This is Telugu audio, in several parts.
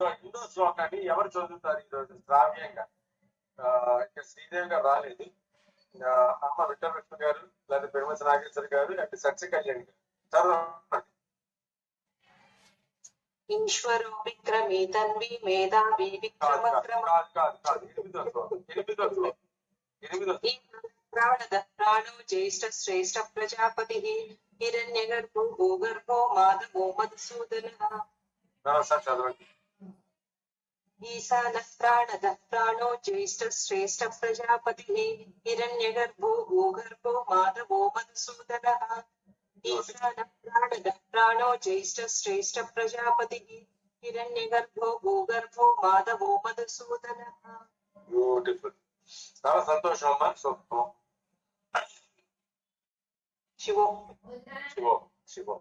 సో హిందూ శ్లోకాన్ని ఎవరు చదువుతారు ఈరోజు శ్రావ్యంగా? ఇంకా శ్రీదేవి గారు రాలేదు, అమ్మ విఠల విష్ణు గారు లేదా పెరుమతి నాగేశ్వర గారు అంటే సత్య కళ్యాణ్ గారు చదవండి. ఈశ్వరో విక్రమే తన్వి మేధావి ప్రాణో జ్యేష్ఠ శ్రేష్ఠ ప్రజాపతి హిరణ్యగర్భో భూగర్భో మాధవో మధుసూదనః. చదవండి. ఈశాన ప్రాణద ప్రాణో జ్యేష్ఠ శ్రేష్ఠ ప్రజాపతి హిరణ్యగర్భో భూగర్భో మాధవో మధుసూదనః. ఈశాన ప్రాణద ప్రాణో జ్యేష్ఠ శ్రేష్ఠ ప్రజాపతి హిరణ్యగర్భో భూగర్భో మాధవో మధుసూదనః. బ్యూటిఫుల్, చాలా సంతోషం అమ్మా. శివో శివో శివో.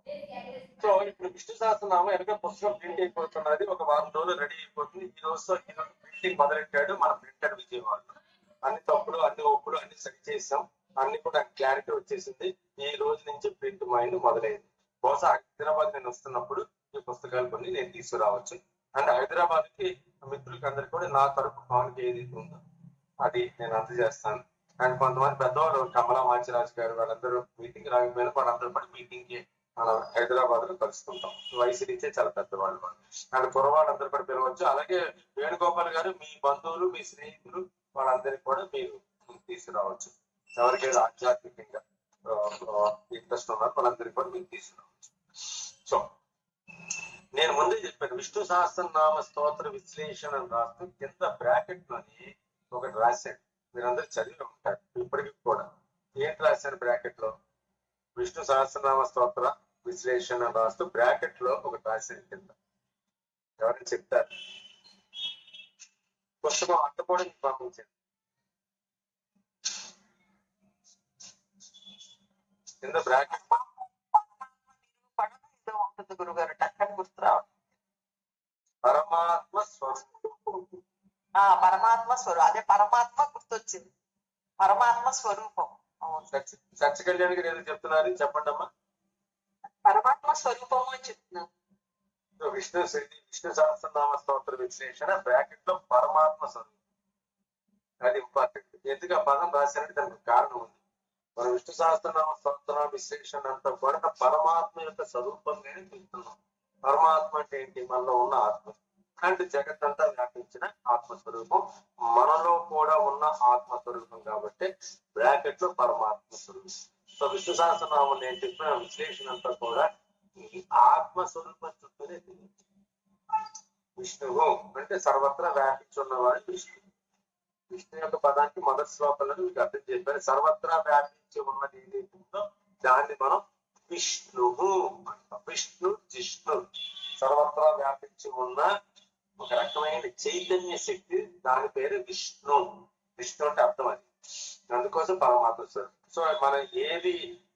సో ఇప్పుడు విష్ణు సహస్రనామం వెనక పుస్తకం ప్రింట్ అయిపోతున్నది, ఒక వారం రోజులు రెడీ అయిపోతుంది. ఈ రోజుతో ప్రింటింగ్ మొదలెట్టాడు మన ప్రింటర్ విజయవాడలో. అన్ని తప్పులు అన్ని ఒప్పులు అన్ని సరి చేసాం, అన్ని కూడా క్లారిటీ వచ్చేసింది. ఈ రోజు నుంచి ప్రింట్ మైండ్ మొదలైంది. బహుశా హైదరాబాద్ నేను వస్తున్నప్పుడు ఈ పుస్తకాలు కొన్ని నేను తీసుకురావచ్చు. అండ్ హైదరాబాద్ కి మిత్రులకి అందరికి కూడా నా తరపు పవన్కి ఏదైతే ఉందో అది నేను అందజేస్తాను. అండ్ కొంతమంది పెద్దవాళ్ళు కమలా మాచిరాజు గారు వాళ్ళందరూ మీటింగ్ రాకపోయినా వాళ్ళందరూ కూడా మీటింగ్ కి మనం హైదరాబాద్ లో కలుసుకుంటాం. వయసు నుంచే చాలా పెద్దవాళ్ళు వాళ్ళు. అండ్ కురవాళ్ళందరూ కూడా పిలవచ్చు. అలాగే వేణుగోపాల్ గారు మీ బంధువులు మీ స్నేహితులు వాళ్ళందరికీ కూడా మీరు తీసుకురావచ్చు. ఎవరికైనా ఆధ్యాత్మికంగా ఇంట్రెస్ట్ ఉన్నారు వాళ్ళందరికీ కూడా మీరు తీసుకురావచ్చు. సో నేను ముందే చెప్పాను, విష్ణు సహస్రనామ స్తోత్ర విశ్లేషణ అని రాస్తూ కింద బ్రాకెట్ లోని ఒకటి రాశాను. మీరందరూ చదివి ఉంటారు ఇప్పటికి కూడా. ఏంటి రాశాను బ్రాకెట్ లో? విష్ణు సహస్రనామ స్తోత్ర విశ్లేషణ రాస్తూ బ్రాకెట్ లో ఒకటి రాశాను కింద. ఎవరైనా చెప్తారు? పుస్తకం అంత కూడా మీకు పంపించాను. కింద బ్రాకెట్ ఉంటుంది గురుగారు, టక్కని గుర్తు రావడం. పరమాత్మ స్వరూపం. పరమాత్మ స్వరూపం, అదే పరమాత్మ గుర్తొచ్చింది. పరమాత్మ స్వరూపం. సత్య కళ్యాణ్ గారు ఏదో చెప్తున్నారు, చెప్పండి అమ్మా. పరమాత్మ స్వరూపము అని చెప్తున్నారు. విష్ణు సహస్రనామ స్తోత్ర విశ్లేషణ బ్రాకెట్ లో పరమాత్మ స్వరూపం, అది ఇంపార్టెంట్. ఎందుకు ఆ పదం రాశారంటే దానికి కారణం ఉంది. మన విష్ణు సహస్రనామ స్తోత్ర విశ్లేషణ అంతా కూడా పరమాత్మ యొక్క స్వరూపంగానే చూస్తున్నాం. పరమాత్మ అంటే ఏంటి? మనలో ఉన్న ఆత్మ. అంటే జగత్తంతా వ్యాపించిన ఆత్మస్వరూపం, మనలో కూడా ఉన్న ఆత్మస్వరూపం కాబట్టి బ్రాకెట్ లో పరమాత్మ స్వరూపం. సో విష్ణు సహస్రనామం నేను చెప్పిన విశ్లేషణ అంతా కూడా ఈ ఆత్మస్వరూపం చుట్టూనే తెలియదు. విష్ణువు అంటే సర్వత్రా వ్యాపించున్నవాడు విష్ణు. విష్ణు యొక్క పదానికి మొదటి శ్లోకంలో మీకు అర్థం చెప్పారు. సర్వత్రా వ్యాపించి ఉన్నది ఏదైతుందో దాన్ని మనం విష్ణువు అంటాం. విష్ణు జిష్ణు సర్వత్రా వ్యాపించి ఉన్న ఒక రకమైన చైతన్య శక్తి, దాని పేరు విష్ణు. విష్ణు అంటే అర్థం అది. అందుకోసం పరమాత్మ స్వరూపం. సో మనం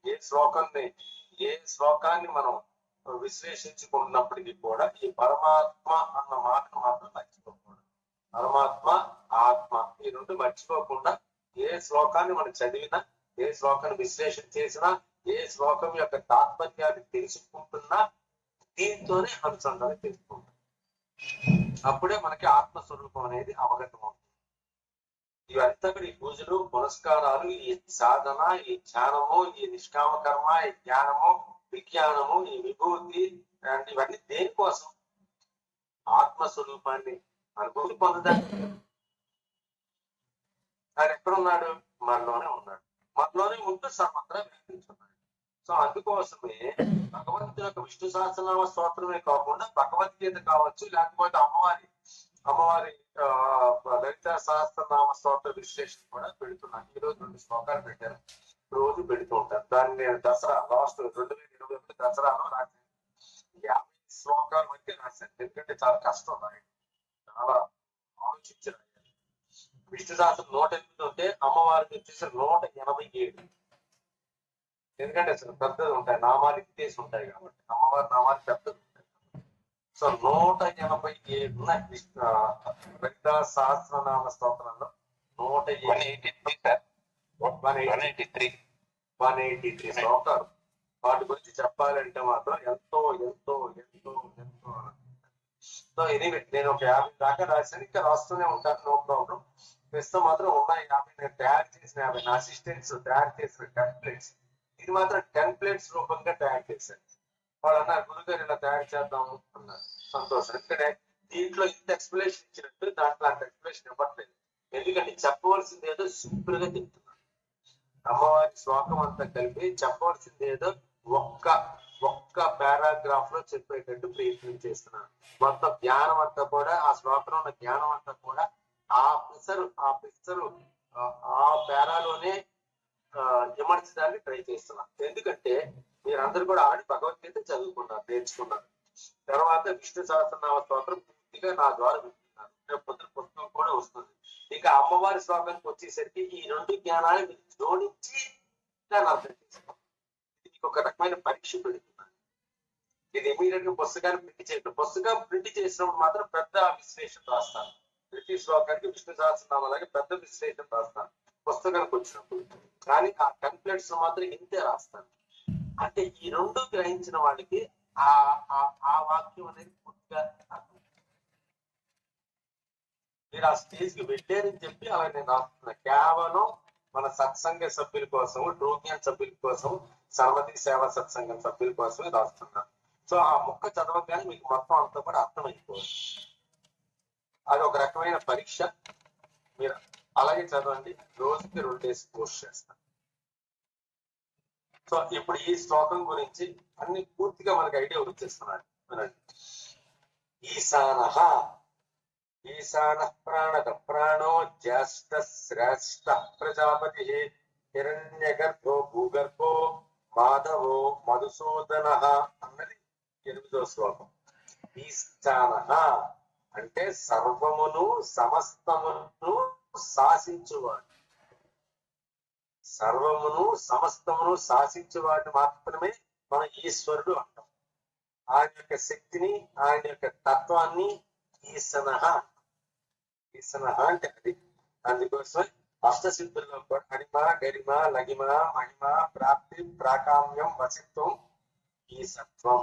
ఏ శ్లోకాన్ని మనం విశ్లేషించుకున్నప్పటికీ కూడా ఈ పరమాత్మ అన్న మాటను మాత్రం మర్చిపోకూడదు. పరమాత్మ ఆత్మ ఈ రెండు మర్చిపోకుండా ఏ శ్లోకాన్ని మనం చదివినా, ఏ శ్లోకాన్ని విశ్లేషణ చేసినా, ఏ శ్లోకం యొక్క తాత్పర్యాన్ని తెలుసుకుంటున్నా దీంతోనే అనుసంధానం తెలుసుకుంటాం. అప్పుడే మనకి ఆత్మస్వరూపం అనేది అవగతం అవుతుంది. ఇవంతా కూడా ఈ పూజలు పునస్కారాలు, ఈ సాధన, ఈ ధ్యానము, ఈ నిష్కామ కర్మ, ఈ జ్ఞానము, విజ్ఞానము, ఈ విభూతి అండ్ ఇవన్నీ దేనికోసం? ఆత్మస్వరూపాన్ని అనుభూతి పొందడానికి. ఆయన ఎక్కడున్నాడు? మనలోనే ఉన్నాడు. మనలోనే ఉంటూ సర్వత్రా వ్యాపించున్నాడు. సో అందుకోసమే భగవంతుని యొక్క విష్ణు సహస్రనామ స్తోత్రమే కాకుండా భగవద్గీత కావచ్చు, లేకపోతే అమ్మవారి లలిత సహస్రనామ స్తోత్ర విశ్లేషణ కూడా పెడుతున్నాను. ఈ రోజు 2 శ్లోకాలు పెట్టాను, రోజు పెడుతూ ఉంటాను. దాన్ని నేను దసరా లాస్ట్ 2021 దసరాలో రాశాను. 50 శ్లోకాల మధ్య రాశాను. ఎందుకంటే చాలా కష్టం రాయండి, చాలా ఆలోచించి రాయాలి. విష్ణు సహస్రం 108 ఉంటే అమ్మవారికి వచ్చేసి 187. ఎందుకంటే అసలు పెద్దది ఉంటాయి, నామాలు ఇచ్చేసి ఉంటాయి కాబట్టి అమ్మవారి నామాలు పెద్దది ఉంటాయి. సో 187 లలిత సహస్రనామ స్తోత్రంలో 183 శ్లోకాలు. వాటి గురించి చెప్పాలంటే మాత్రం ఎంతో ఎంతో ఎంతో ఎంతో సో ఎనీవే నేను ఒక 50 దాకా రాశాను, ఇంకా రాస్తూనే ఉంటాను, నో ప్రాబ్లం. ప్రస్తుతం మాత్రం ఉన్నాయి 50, నేను తయారు చేసిన 50, నా అసిస్టెంట్స్ తయారు చేసిన టెంప్లెట్స్. ఇది మాత్రం టెంప్లెట్స్ రూపంగా తయారు చేశాను. వాళ్ళు అన్నారు గురుగారు ఇలా తయారు చేద్దాము అన్నారు. సంతోషం. ఎందుకంటే దీంట్లో ఇంత ఎక్స్ప్లెనేషన్ ఇచ్చినట్టు దాంట్లో అంత ఎక్స్ప్లెనేషన్ ఇవ్వట్లేదు. ఎందుకంటే చెప్పవలసింది ఏదో సింపుల్ గా చెప్తున్నాను. అమ్మవారి శ్లోకం అంతా కలిపి చెప్పవలసింది ఏదో ఒక్క పారాగ్రాఫ్ లో చెప్పేటట్టు ప్రయత్నం చేస్తున్నాను. మొత్తం జ్ఞానం అంతా కూడా, ఆ శ్లోకంలో ఉన్న జ్ఞానం అంతా కూడా ఆ పిసరు ఆ పేరాలోనే ఇమర్చడానికి ట్రై చేస్తున్నాను. ఎందుకంటే మీరందరూ కూడా ఆడి భగవద్గీత చదువుకున్నారు, నేర్చుకున్నారు. తర్వాత విష్ణు సహస్రనామ స్తోత్రం పూర్తిగా నా ద్వారా వింటున్నారు. రేపు పొద్దున పుస్తకం కూడా వస్తుంది. ఇక అమ్మవారి శ్లోకానికి వచ్చేసరికి ఈ రెండు జ్ఞానాన్ని మీరు జోడించి దాన్ని అర్థం చేసుకోండి. ఇది ఒక రకమైన పరీక్ష పెడుతున్నాను. ఇది ఇమీడియట్ గా పుస్తకాన్ని ప్రింట్ చేయడం. పుస్తకం ప్రింట్ చేసినప్పుడు మాత్రం పెద్ద విశ్లేషణ రాస్తాను. ప్రతి శ్లోకానికి విష్ణు సహస్రనామం అలాగే పెద్ద విశ్లేషణ రాస్తాను పుస్తకానికి వచ్చినప్పుడు. కానీ ఆ టెంప్లెట్స్ మాత్రం ఇంతే రాస్తాను. అంటే ఈ రెండు గ్రహించిన వాళ్ళకి ఆ వాక్యం అనేది పూర్తిగా మీరు ఆ స్టేజ్ కి వెళ్ళారని చెప్పి అలా నేను రాస్తున్నా. కేవలం మన సత్సంగ సభ్యుల కోసం, ట్రూజ్ఞాన్ సభ్యుల కోసం, సర్వతి సేవా సత్సంగం సభ్యుల కోసమే రాస్తున్నాను. సో ఆ ముక్క చదవగానే మీకు మొత్తం అంతా కూడా అర్థమైపోవాలి. అది ఒక రకమైన పరీక్ష. మీరు అలాగే చదవండి. రోజుకి 2 డేస్ పోస్ట్ చేస్తాను. సో ఇప్పుడు ఈ శ్లోకం గురించి అన్ని పూర్తిగా మనకి ఐడియా వచ్చేస్తున్నాడు. వినండి. ఈశాన ప్రాణద ప్రాణో జ్యేష్ఠ శ్రేష్ఠ ప్రజాపతి హిరణ్యగర్భో భూగర్భో మాధవో మధుసూదన అన్నది 8వ శ్లోకం. ఈశాన అంటే సర్వమును సమస్తమును శాసించువాడు. సర్వమును సమస్తమును శాసించేవాడిని మాత్రమే మనం ఈశ్వరుడు అంటాం. ఆయన యొక్క శక్తిని, ఆయన యొక్క తత్వాన్ని ఈశనః అంటే అది. అందుకోసం అష్టసిద్ధుల్లో కూడా అణిమ, గరిమ, లగిమ, మహిమ, ప్రాప్తి, ప్రాకామ్యం, వసిత్వం, ఈశత్వం.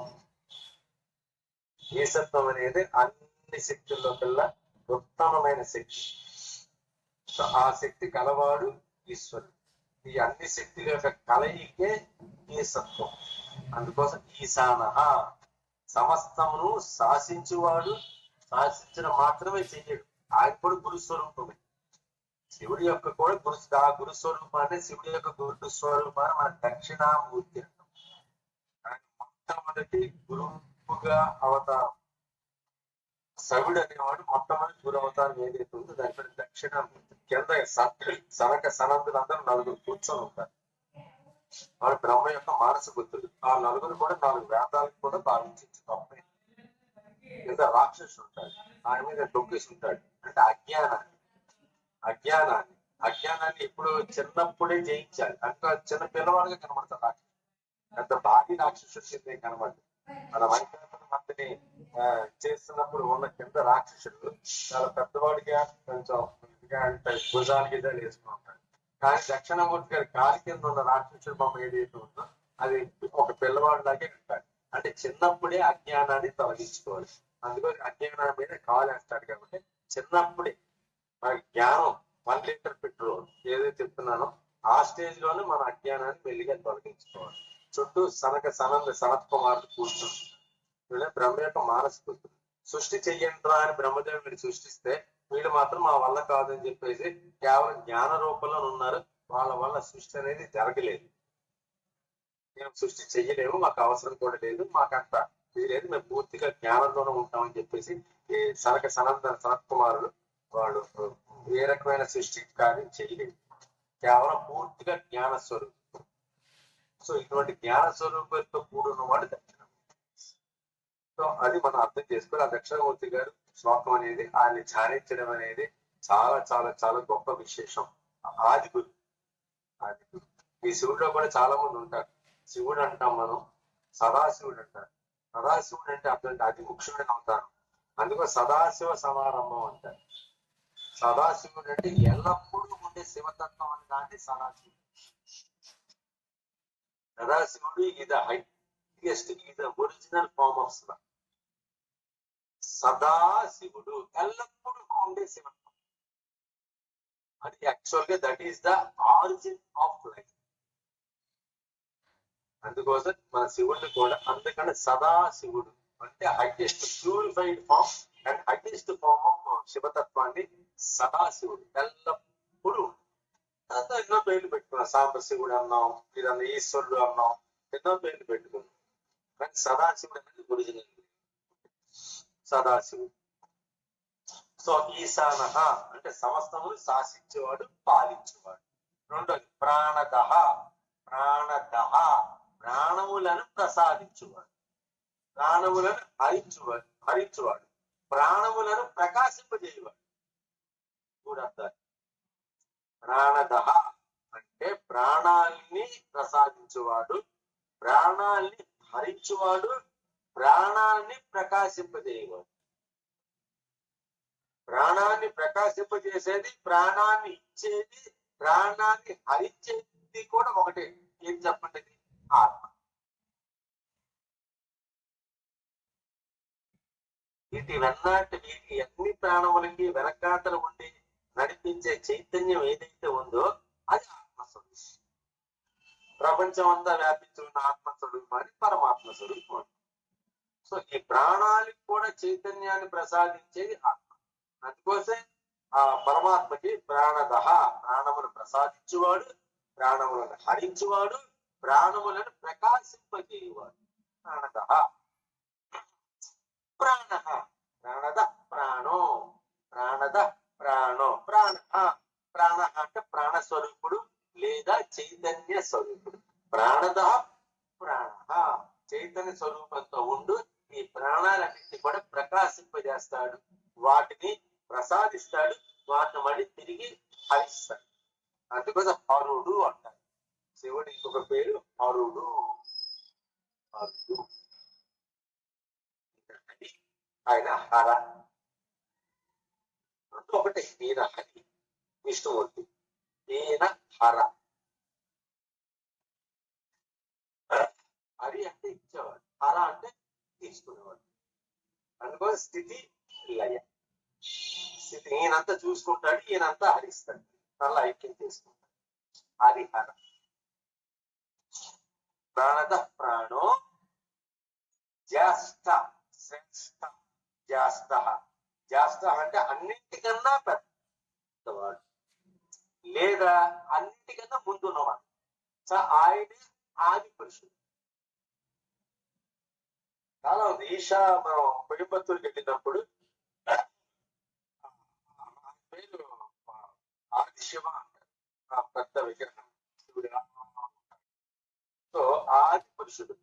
ఈశత్వం అనేది అన్ని శక్తుల్లో కల్లా ఉత్తమమైన శక్తి. ఆ శక్తి కలవాడు ఈశ్వరుడు. ఈ అన్ని శక్తుల యొక్క కలయికే ఈశత్వం. అందుకోసం ఈశానః సమస్తమును శాసించువాడు. శాసించడం మాత్రమే చెయ్యడు, ఆయన కూడా గురుస్వరూపమే. శివుడి యొక్క కూడా ఆ గురుస్వరూపాన్ని, శివుడి యొక్క గురుస్వరూపాన్ని మన దక్షిణామూర్తి అంటాం. ఆయన మొట్టమొదటి గురువుగా అవతారం. శివుడు అనేవాడు మొట్టమొదటి గురు అవతారం ఏదైతే ఉందో దాని పేరు దక్షిణామూర్తి. కింద సనక సనందులందరూ 4 కూర్చొని ఉంటారు. వాడు బ్రహ్మ యొక్క మానస బుద్ధుడు. ఆ 4 కూడా 4 వేదాలకు కూడా భావించవచ్చు. తప్పే. కింద రాక్షసుడు ఉంటాడు, ఆయన మీద డొక్కేసి ఉంటాడు. అంటే అజ్ఞానాన్ని ఇప్పుడు చిన్నప్పుడే జయించాలి. అంటే చిన్న పిల్లవాడిగా కనబడతాడు రాక్షసుడు. పెద్ద భారీ రాక్షసుడు కింద కనబడదు. మన మంత్రిని చేస్తున్నప్పుడు ఉన్న కింద రాక్షసుడు చాలా పెద్దవాడిగా కొంచెం భుజానికి వేసుకుని ఉంటాడు. కానీ దక్షిణామూర్తి గారి కాలి కింద ఉన్న రాక్షసుడు బొమ్మ ఏదైతే ఉందో అది ఒక పిల్లవాడిలాగే ఉంటాడు. అంటే చిన్నప్పుడే అజ్ఞానాన్ని తొలగించుకోవాలి. అందుకని అజ్ఞానం మీద కాలు వేస్తాడు. కాబట్టి చిన్నప్పుడే మన జ్ఞానం 1 లీటర్ పెట్రోల్ ఏదైతే చెప్తున్నానో ఆ స్టేజ్ లోనే మన అజ్ఞానాన్ని మెల్లిగా తొలగించుకోవాలి. చుట్టూ సనత్ కుమారుడు కూర్చుంది. బ్రహ్మ యొక్క మానస బుద్ధుడు. సృష్టి చెయ్యంట్రా అని బ్రహ్మదేవుడు మీరు సృష్టిస్తే వీళ్ళు మాత్రం మా వల్ల కాదని చెప్పేసి కేవలం జ్ఞాన రూపంలో ఉన్నారు. వాళ్ళ వల్ల సృష్టి అనేది జరగలేదు. మేము సృష్టి చెయ్యలేము, మాకు అవసరం కూడా లేదు, మాకంత లేదు, మేము పూర్తిగా జ్ఞానంలోనే ఉంటామని చెప్పేసి ఈ సనత్ కుమారుడు వాడు ఏ రకమైన సృష్టి కార్యం చేయలేదు. కేవలం పూర్తిగా జ్ఞాన స్వరూపం. సో ఇటువంటి జ్ఞాన స్వరూపంతో కూడిన వాడు దక్షిణామూర్తి. సో అది మనం అర్థం చేసుకోవాలి. ఆ దక్షిణామూర్తి గారు శ్లోకం అనేది, ఆయన్ని ధ్యానించడం అనేది చాలా చాలా చాలా గొప్ప విశేషం. ఆది గురు. ఈ శివుడిలో కూడా చాలా మంది ఉంటారు. శివుడు అంటాం మనం, సదాశివుడు అంటారు. సదాశివుడు అంటే అర్థం అతి ముఖ్యమైన అవతారం. అందుకో సదాశివ సమారంభం అంటారు. సదాశివుడు అంటే ఎల్లప్పుడూ ఉండే శివతత్వం అని దాన్ని సదాశివుడు. సదాశివుడు ఇది హైయెస్ట్, ఇది ఒరిజినల్ ఫార్మ్ ఆఫ్ శివ. సదాశివుడు, ఎల్లప్పుడూ ఉండే శివుడు. అది యాక్చువల్ గా that is the origin of life. అందుకోసం మన శివుడిని కూడా అందుకని సదాశివుడు అంటే highest purified form and highest form of శివతత్వాన్ని సదాశివుడు. ఎల్లప్పుడూ ఎన్నో పేర్లు పెట్టుకున్నాం. సాంబశివుడు అన్నాం, ఇదన్నా ఈశ్వరుడు అన్నాం, ఎన్నో పేర్లు పెట్టుకున్నాం. కానీ సదాశివుడు అనేది ఒరిజినల్ సదాశివుడు. సో ఈశాన అంటే సమస్తమును శాసించేవాడు, పాలించేవాడు. రెండోది ప్రాణదహ, ప్రాణదహ ప్రాణములను ప్రసాదించువాడు, ప్రాణములను హరించువాడు, ప్రాణములను ప్రకాశింపజేయవాడు. మూడు అర్థాలు. ప్రాణదహ అంటే ప్రాణాల్ని ప్రసాదించువాడు, ప్రాణాల్ని హరించువాడు, ప్రాణాన్ని ప్రకాశింపజేయవాడు. ప్రాణాన్ని ప్రకాశింపజేసేది, ప్రాణాన్ని ఇచ్చేది, ప్రాణాన్ని హరించేది కూడా ఒకటే. ఏం చెప్పండి? ఆత్మ. వీటి అన్ని ప్రాణములకి వెనకాతల ఉండి నడిపించే చైతన్యం ఏదైతే ఉందో అది ఆత్మస్వరూపం. ప్రపంచం అంతా వ్యాపించి ఉన్న ఆత్మస్వరూపాన్ని పరమాత్మ స్వరూపం. సో ఈ ప్రాణాలకు కూడా చైతన్యాన్ని ప్రసాదించేది ఆత్మ. అందుకోసం ఆ పరమాత్మకి ప్రాణదహ ప్రాణమును ప్రసాదించువాడు, ప్రాణములను హరించువాడు, ప్రాణములను ప్రకాశింపజేయువాడు. ప్రాణదహ ప్రాణ, ప్రాణద ప్రాణో, ప్రాణద ప్రాణో, ప్రాణ ప్రాణ అంటే ప్రాణస్వరూపుడు లేదా చైతన్య స్వరూపుడు. ప్రాణద ప్రాణ చైతన్య స్వరూపంతో ఉండు ఈ ప్రాణాలన్నింటినీ కూడా ప్రకాశింపజేస్తాడు, వాటిని ప్రసాదిస్తాడు, వాటిని మళ్ళీ తిరిగి హరిస్తాడు. అందుకోసం హరుడు అంటారు. శివుడి ఇంకొక పేరు హరుడు. హరుడు ఆయన హర. ఒకటి ఈయన హరి విష్ణుమూర్తి, ఈయన హర. హరి అంటే ఇచ్చేవాడు, హర అంటే తీసుకునేవాడు. అందుకోసం స్థితి లయ. స్థితి ఈయనంతా చూసుకుంటాడు, ఈయనంతా హరిస్తాడు, అలా ఐక్యం చేసుకుంటాడు. హరిహర. ప్రాణద ప్రాణో జ్యేష్ఠ, శ్రేష్ఠ. జ్యేష్ఠ, జ్యేష్ఠ అంటే అన్నింటికన్నా పెద్దవాడు లేదా అన్నింటికన్నా ముందున్నవాడు. సో ఆయనే ఆది పురుషుడు. చాలా ఉంది. ఈషా మనం కోయంబత్తూరుకి వెళ్ళినప్పుడు పేరు ఆది శివ అంటారు, ఆ పెద్ద విగ్రహం శివుడు. సో ఆది పురుషుడు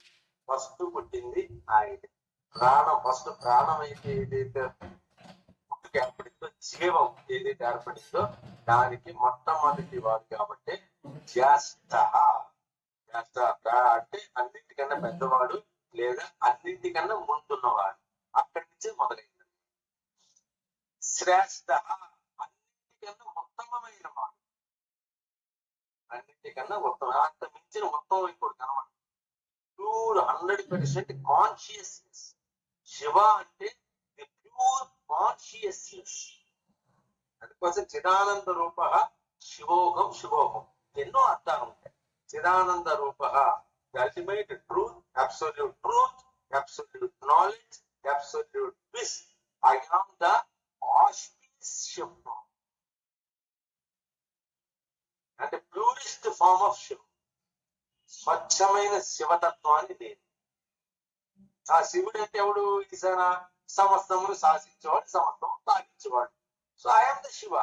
ఫస్ట్ పుట్టింది ఆయన. ఫస్ట్ ప్రాణం అయితే ఏదైతే పుట్టుకు ఏర్పడిందో, జీవం ఏదైతే ఏర్పడిందో దానికి మొట్టమొదటి వాడు కాబట్టి జ్యేష్ఠ. జ్యేష్ఠ అంటే అన్నింటికన్నా పెద్దవాడు లేదా అన్నింటికన్నా ముందున్నవాడు. అక్కడి నుంచే మొదలైంది. శ్రేష్ఠ అన్నింటికన్నా ఉత్తమమైన వాడు, అన్నింటికన్నా ఉత్తమ. అంత మించిన ఉత్తమం ఇప్పుడు కనమాట. Pure 100% consciousness. శివ అంటే ది ప్యూర్ కాన్షియస్నెస్. అందుకోసం చిదానంద రూప శివోహం, శివోహం ఎన్నో అర్థాలు ఉంటాయి. చిదానంద రూప the ultimate truth, absolute truth, absolute knowledge, absolute విస్. I am the auspice Shiva అంటే ప్యూరెస్ట్ ఫార్మ్ ఆఫ్ శివ. స్వచ్ఛమైన శివతత్వాన్ని లేదు. ఆ శివుడు అంటే ఎవడు? ఈశాన సమస్తమును శాసించేవాడు, సమస్తము పాలించేవాడు. So I'm the Shiva.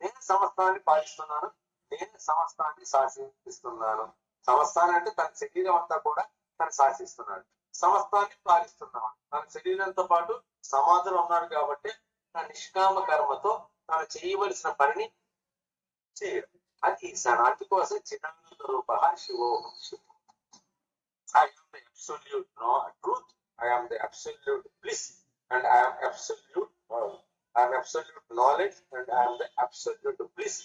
నేను సమస్తాన్ని పాలిస్తున్నాను, నేను సమస్తాన్ని శాసిస్తున్నాను. సమస్తాన్ని అంటే తన శరీరం అంతా కూడా తను శాసిస్తున్నాడు, సమస్తాన్ని పాలిస్తున్నాడు. తన శరీరంతో పాటు సమాధులు ఉన్నాడు కాబట్టి తన నిష్కామ కర్మతో తను చేయవలసిన పనిని చేయడం అది ఈశాన. అందుకోసం చిదానంద రూప శివోహం Shiva. I am the absolute truth. I am the absolute bliss, and I am absolute. I am absolute knowledge, and I am the absolute bliss.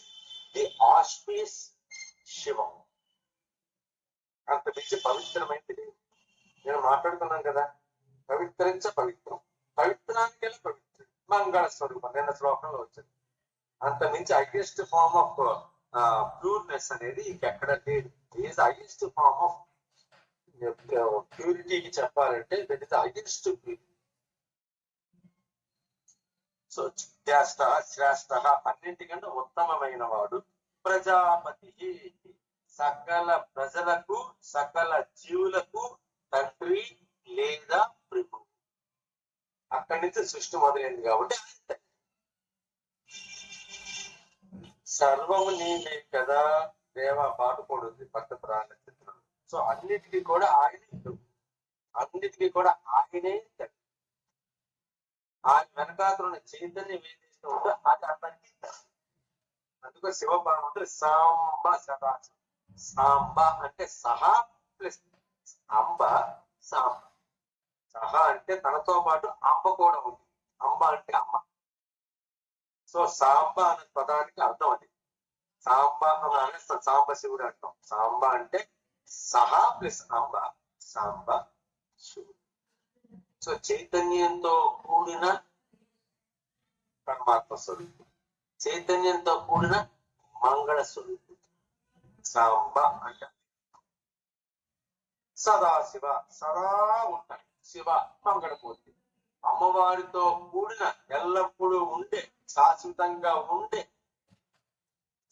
The auspicious Shiva. అంత మించి పవిత్రమైనది లేదు. నేను మాట్లాడుతున్నాను కదా, పవిత్రించ పవిత్రం. పవిత్రానికెళ్ళి పవిత్రుడు మంగళ స్వరూపం నిన్న శ్లోకంలో వచ్చింది. అంత మించి హైయెస్ట్ ఫార్మ్ ఆఫ్ ప్యూర్నెస్ అనేది ఇంకెక్కడ లేదు. ఈజ్ హైయెస్ట్ ఫార్మ్ ఆఫ్ ప్యూరిటీకి చెప్పాలంటే that is highest purity. So శ్రేష్ట శ్రేష్ట అన్నింటికంటే ఉత్తమమైన వాడు ప్రజాపతి, సకల ప్రజలకు సకల జీవులకు తండ్రి లేదా ప్రభు. అక్కడి నుంచి సృష్టి మొదలైంది కాబట్టి సర్వము నీవే కదా దేవ పాట కూడా ఉంది భక్త ప్రాణ చిత్రం. సో అన్నిటికీ కూడా ఆయనే ప్రభు, అన్నిటికీ కూడా ఆయనే తండ్రి. ఆయన వెనకాతలున్న చైతన్యం ఏదైతే ఉందో అది అతనికి తండ్రి. అందుకో శివపార్వతులు సాంబ సదాశివ. సాంబ అంటే సహా ప్లస్ అంబ సాంబ. సహా అంటే తనతో పాటు అంబ కూడా ఉంది. అంబ అంటే అమ్మ. సో సాంబ అనే పదానికి అర్థం అది. సాంబ అనే సాంబ శివుడు అంటాం. సాంబ అంటే సహా ప్లస్ అంబ సాంబ శివుడు. సో చైతన్యంతో కూడిన పరమాత్మ స్వరూపం, చైతన్యంతో కూడిన మంగళ స్వరూపం సాంబ అంటే. సదాశివ సదా ఉంటాయి. శివ మంగళమూర్తి, అమ్మవారితో కూడిన ఎల్లప్పుడూ ఉండే శాశ్వతంగా ఉండే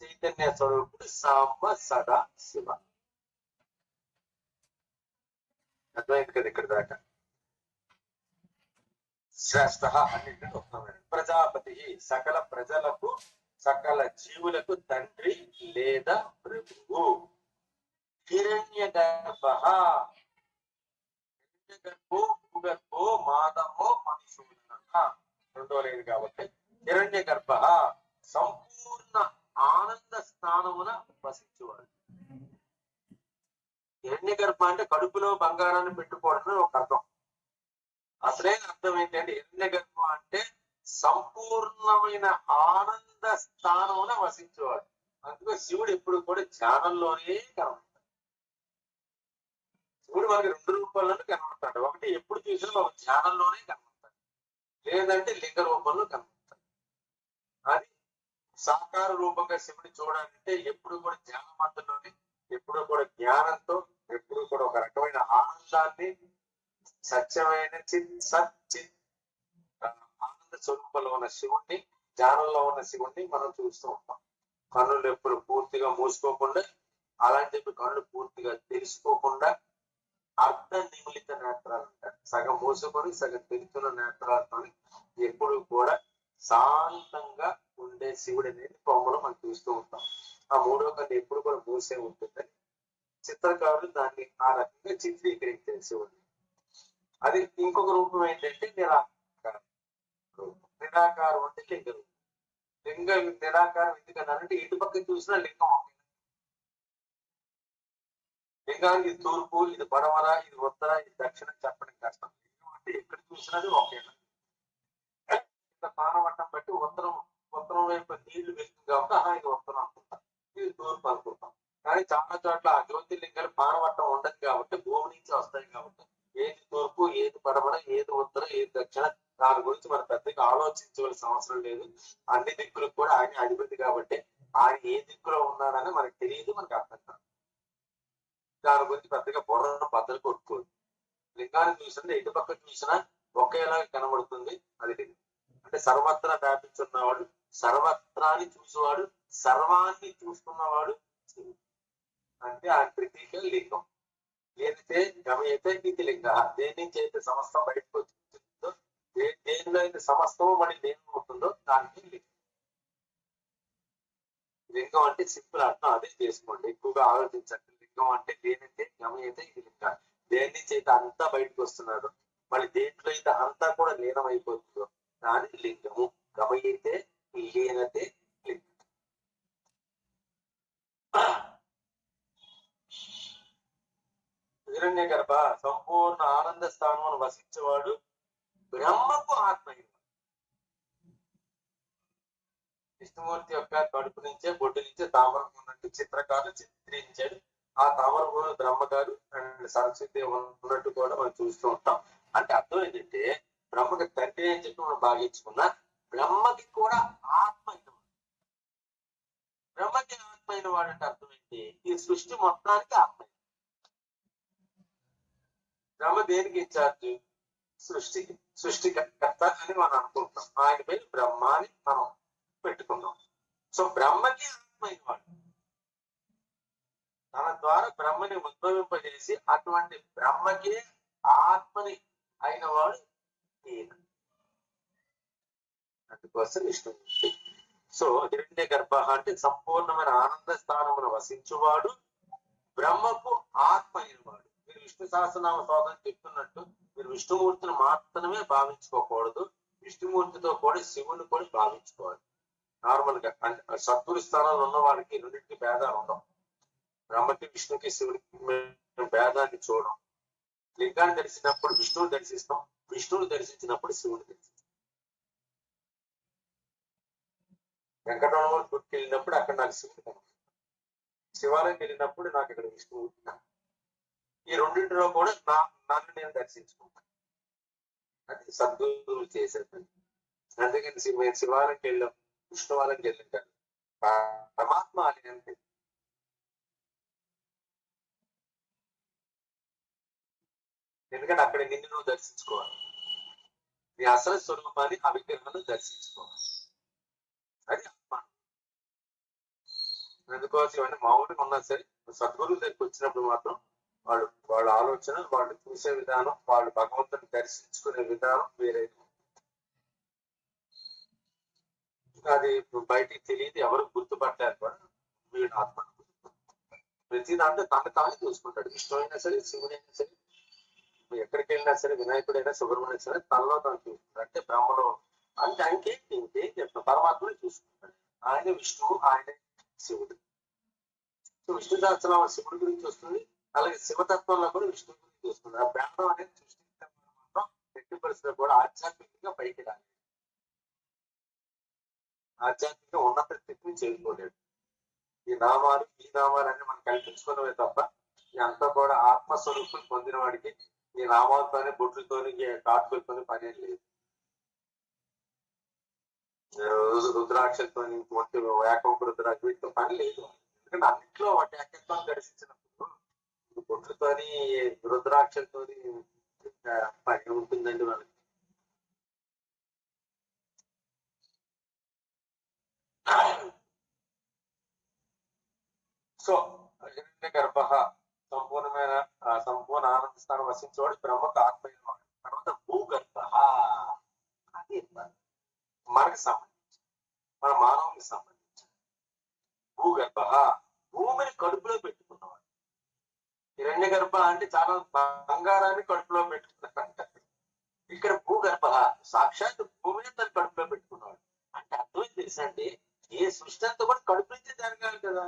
చైతన్య స్వరూపుడు సాంబ సదా శివ. అర్థమైంది కదా ఇక్కడ దాకా. శ్రేష్ఠ అన్నింటినీ ఉత్తమమైన ప్రజాపతి, సకల ప్రజలకు సకల జీవులకు తండ్రి లేదా ప్రభువు. హిరణ్య గర్భ, హిరణ్యగర్భో భూగర్భో మాధవో మధుసూదన రెండో లేదు కాబట్టి హిరణ్య గర్భ సంపూర్ణ ఆనంద స్థానమున వసించేవాడు. హిరణ్య గర్భ అంటే కడుపులో బంగారాన్ని పెట్టుకోవడం ఒక అర్థం. అసలైన అర్థం ఏంటంటే హిరణ్య గర్భం అంటే సంపూర్ణమైన ఆనంద స్థానమున వసించేవాడు. అందుకే శివుడు ఎప్పుడు కూడా ధ్యానంలోనే కనబడతాడు. శివుడు మనకి రెండు రూపాల్లోనే కనబడతాడు. ఒకటి ఎప్పుడు చూసినా ఒక ధ్యానంలోనే కనబడతాడు, లేదంటే లింగ రూపంలో కనబడతాడు. అది సాకార రూపంగా శివుడిని చూడాలంటే ఎప్పుడు కూడా ధ్యాన మధ్యలోనే, ఎప్పుడు కూడా జ్ఞానంతో, ఎప్పుడు కూడా ఒక రకమైన ఆనందాన్ని, సత్యమైన సచ్చిత్ ఆనంద స్వరూపంలో ఉన్న శివుణ్ణి, ధ్యానంలో ఉన్న శివుణ్ణి మనం చూస్తూ ఉంటాం. కన్నులు ఎప్పుడు పూర్తిగా మూసుకోకుండా, అలాంటి చెప్పి కన్నులు పూర్తిగా తెలుసుకోకుండా అర్ధ నిమిలిత నేత్రాలు అంటారు. సగం మూసుకొని సగం తెరుచున్న నేత్రాలతో ఎప్పుడు కూడా శాంతంగా ఉండే శివుడు అనేది బొమ్మలు మనం చూస్తూ ఉంటాం. ఆ మూడో కన్ను ఎప్పుడు కూడా మూసే ఉంటుందని చిత్రకారులు దాన్ని ఆ రకంగా చిత్రీకరించారు శివుడిని. అది ఇంకొక రూపం ఏంటంటే నిరాకారం రూపం. నిరాకారం అంటే లింగ రూపం. లింగ నిరాకారం ఎందుకన్నారంటే ఇటు పక్క చూసినా లింగం ఒకే. లింగానికి ఇది తూర్పు, ఇది పడమర, ఇది ఉత్తర, ఇది దక్షిణ చెప్పడం కష్టం. లింగం అంటే ఎక్కడ చూసినది ఒకేనా. పానవట్టం బట్టి ఉత్తరం వైపు నీళ్లు వెళ్తుంది కాబట్టి ఇది ఉత్తరం అనుకుంటాం, ఇది తూర్పు అనుకుంటాం. కానీ చాలా చోట్ల ఆ జ్యోతిర్లింగాలు పానవట్టం ఉండదు కాబట్టి భూమి నుంచి వస్తాయి కాబట్టి ఏది తూర్పు, ఏది పడమర, ఏది ఉత్తర, ఏది దక్షిణ దాని గురించి మన పెద్దగా ఆలోచించవలసిన అవసరం లేదు. అన్ని దిక్కులకు కూడా ఆయన అధిపతి కాబట్టి ఆయన ఏ దిక్కులో ఉన్నాడని మనకు తెలియదు, మనకు అర్థం కాదు. దాని గురించి పెద్దగా బుర్ర బద్దలు కొట్టుకోదు. లింగాన్ని చూసినా ఎటు పక్క చూసినా ఒకేలాగా కనబడుతుంది. అది అంటే సర్వత్రా వ్యాపించున్నవాడు, సర్వత్రాన్ని చూసేవాడు, సర్వాన్ని చూసుకున్నవాడు అంటే ఆ ప్రతీక లింగం. ఏదైతే గమయతే ఇది లింగ, దేని నుంచి అయితే సమస్తం బయటకు వచ్చిందో, దేనిలో అయితే సమస్తము మళ్ళీ దేని అవుతుందో దానికి లింగం. లింగం అంటే సింపుల్ అర్థం అదే చేసుకోండి, ఎక్కువగా ఆలోచించండి. లింగం అంటే దేనైతే గమయతే ఇది లింగ, దేని నుంచి అయితే అంతా బయటకు వస్తున్నారు, మళ్ళీ దేంట్లో అయితే అంతా కూడా లీనం అయిపోతుందో దాని లింగము. గమయితే లీనతే లింగం. హిరణ్య గర్భ సంపూర్ణ ఆనంద స్థానమును వసించేవాడు, బ్రహ్మకు ఆత్మ. విష్ణుమూర్తి యొక్క కడుపు నుంచే బొడ్డు నుంచే తామరకు ఉన్నట్టు చిత్రకారులు చిత్రించాడు. ఆ తామరకు బ్రహ్మగారు అండ్ సరస్వతి ఉన్నట్టు కూడా మనం చూస్తూ ఉంటాం. అంటే అర్థం ఏంటంటే బ్రహ్మకి తండ్రి అని చెప్పి మనం భావించుకున్నా బ్రహ్మకి కూడా ఆత్మ అయిన వాడు. బ్రహ్మకి ఆత్మ అయిన వాడు అంటే అర్థం ఏంటి? ఈ సృష్టి మొత్తానికి ఆత్మ. బ్రహ్మ దేనికి ఇన్ఛార్జ్? సృష్టికి, సృష్టికర్త అని మనం అనుకుంటాం. ఆయన పేరు బ్రహ్మ అని మనం పెట్టుకున్నాం. సో బ్రహ్మకి ఆత్మ అయిన వాడు, తన ద్వారా బ్రహ్మని ఉద్భవింపజేసి అటువంటి బ్రహ్మకి ఆత్మని అయిన వాడు ఈయన. అందుకోసం విష్ణుమూర్తి. సో హిరణ్య గర్భ అంటే సంపూర్ణమైన ఆనంద స్థానమును వసించువాడు, బ్రహ్మకు ఆత్మ అయిన వాడు. మీరు విష్ణు సహస్రనామ స్తోత్రం చెప్తున్నట్టు మీరు విష్ణుమూర్తిని మాత్రమే భావించుకోకూడదు, విష్ణుమూర్తితో కూడా శివుని కూడా భావించుకోవాలి. నార్మల్ గా అంటే సద్గురు స్థానంలో ఉన్న వాడికి రెండింటికి భేదాలు ఉండవు. బ్రహ్మకి విష్ణుకి శివుడికి మేము భేదాన్ని చూడం. లింగాన్ని దర్శించినప్పుడు విష్ణువుని దర్శిస్తాం, విష్ణువుని దర్శించినప్పుడు శివుని దర్శిస్తాం. వెంకటరమణ గుడికి వెళ్ళినప్పుడు అక్కడ నాకు శివుడు కనపడతాడు, శివాలయంకి వెళ్ళినప్పుడు నాకు ఇక్కడ విష్ణువు. ఈ రెండింటిలో కూడా నన్ను నేను దర్శించుకుంటాను. అది సద్గురువులు చేసే పని. అందుకని మేము శివాలయంకి వెళ్ళాం, విష్ణువాలయంకి వెళ్ళింటాను, పరమాత్మ అని అంటే. ఎందుకంటే అక్కడ నిన్ను నువ్వు దర్శించుకోవాలి, నీ అసలు స్వరూపాన్ని ఆ విగ్రహాన్ని దర్శించుకోవాలి. అది ఆత్మ. అందుకోసం ఇవన్నీ మామూలుగా ఉన్నా సరే సద్గురువు దగ్గరికి వచ్చినప్పుడు మాత్రం వాళ్ళ ఆలోచన, వాళ్ళు చూసే విధానం, వాళ్ళు భగవంతుని దర్శించుకునే విధానం వేరే. అది బయటికి తెలియదు, ఎవరు గుర్తుపట్టారు కూడా. వీడు ఆత్మ ప్రతి దాంట్లో తను తానే చూసుకుంటాడు. విష్ణు అయినా సరే, శివుడైనా సరే, ఎక్కడికి వెళ్ళినా సరే, వినాయకుడైనా సుబ్రహ్మణ్యం సరే, తనలో తను చూసుకుంటాడు. అంటే బ్రహ్మలో అంటే ఇంకేం చెప్తాను, పరమాత్మని చూసుకుంటాడు. ఆయన విష్ణువు, ఆయన శివుడు. సో విష్ణు సహస్రనామం శివుడి గురించి వస్తుంది, అలాగే శివతత్వంలో కూడా విష్ణు గురించి వస్తుంది. ఆ భేదం అనేది సృష్టించడం మాత్రం ఎట్టి పరిస్థితుల్లో కూడా ఆధ్యాత్మికంగా పైకి రాలేదు, ఆధ్యాత్మిక ఉన్నత స్థితిని చేరుకోలేడు. ఈ నామాలు అన్ని మనం కల్పించుకున్నవే తప్ప అంతా కూడా ఆత్మస్వరూపం పొందిన వాడికి ఈ నామాలతోనే, బొట్లతోని, కాటుకలతోని పని లేదు. రుద్రాక్షలతోని, ఏకంక రుద్రాక్ష వీటితో పని లేదు. ఎందుకంటే అన్నింటిలో వాటి ఏకత్వం దర్శించినప్పుడు బొట్లతోని, రుద్రాక్షలతోని పని ఉంటుందండి మనకి. సో హిరణ్య గర్భ సంపూర్ణ ఆనంద స్థానం వసించేవాడు, బ్రహ్మకు ఆత్మైన వాడు. తర్వాత భూగర్భ, అది మనకి సంబంధించి, మన మానవునికి సంబంధించి. భూగర్భ భూమిని కడుపులో పెట్టుకున్నవాడు. హిరణ్య గర్భ అంటే చాలా బంగారాన్ని కడుపులో పెట్టుకున్నాడు. ఇక్కడ భూగర్భ సాక్షాత్ భూమిని తన కడుపులో పెట్టుకున్నాడు. అంటే అర్థం తెలుసండి, ఏ సృష్టి అంతా కూడా కడుపు నుంచి జరగాలి కదా.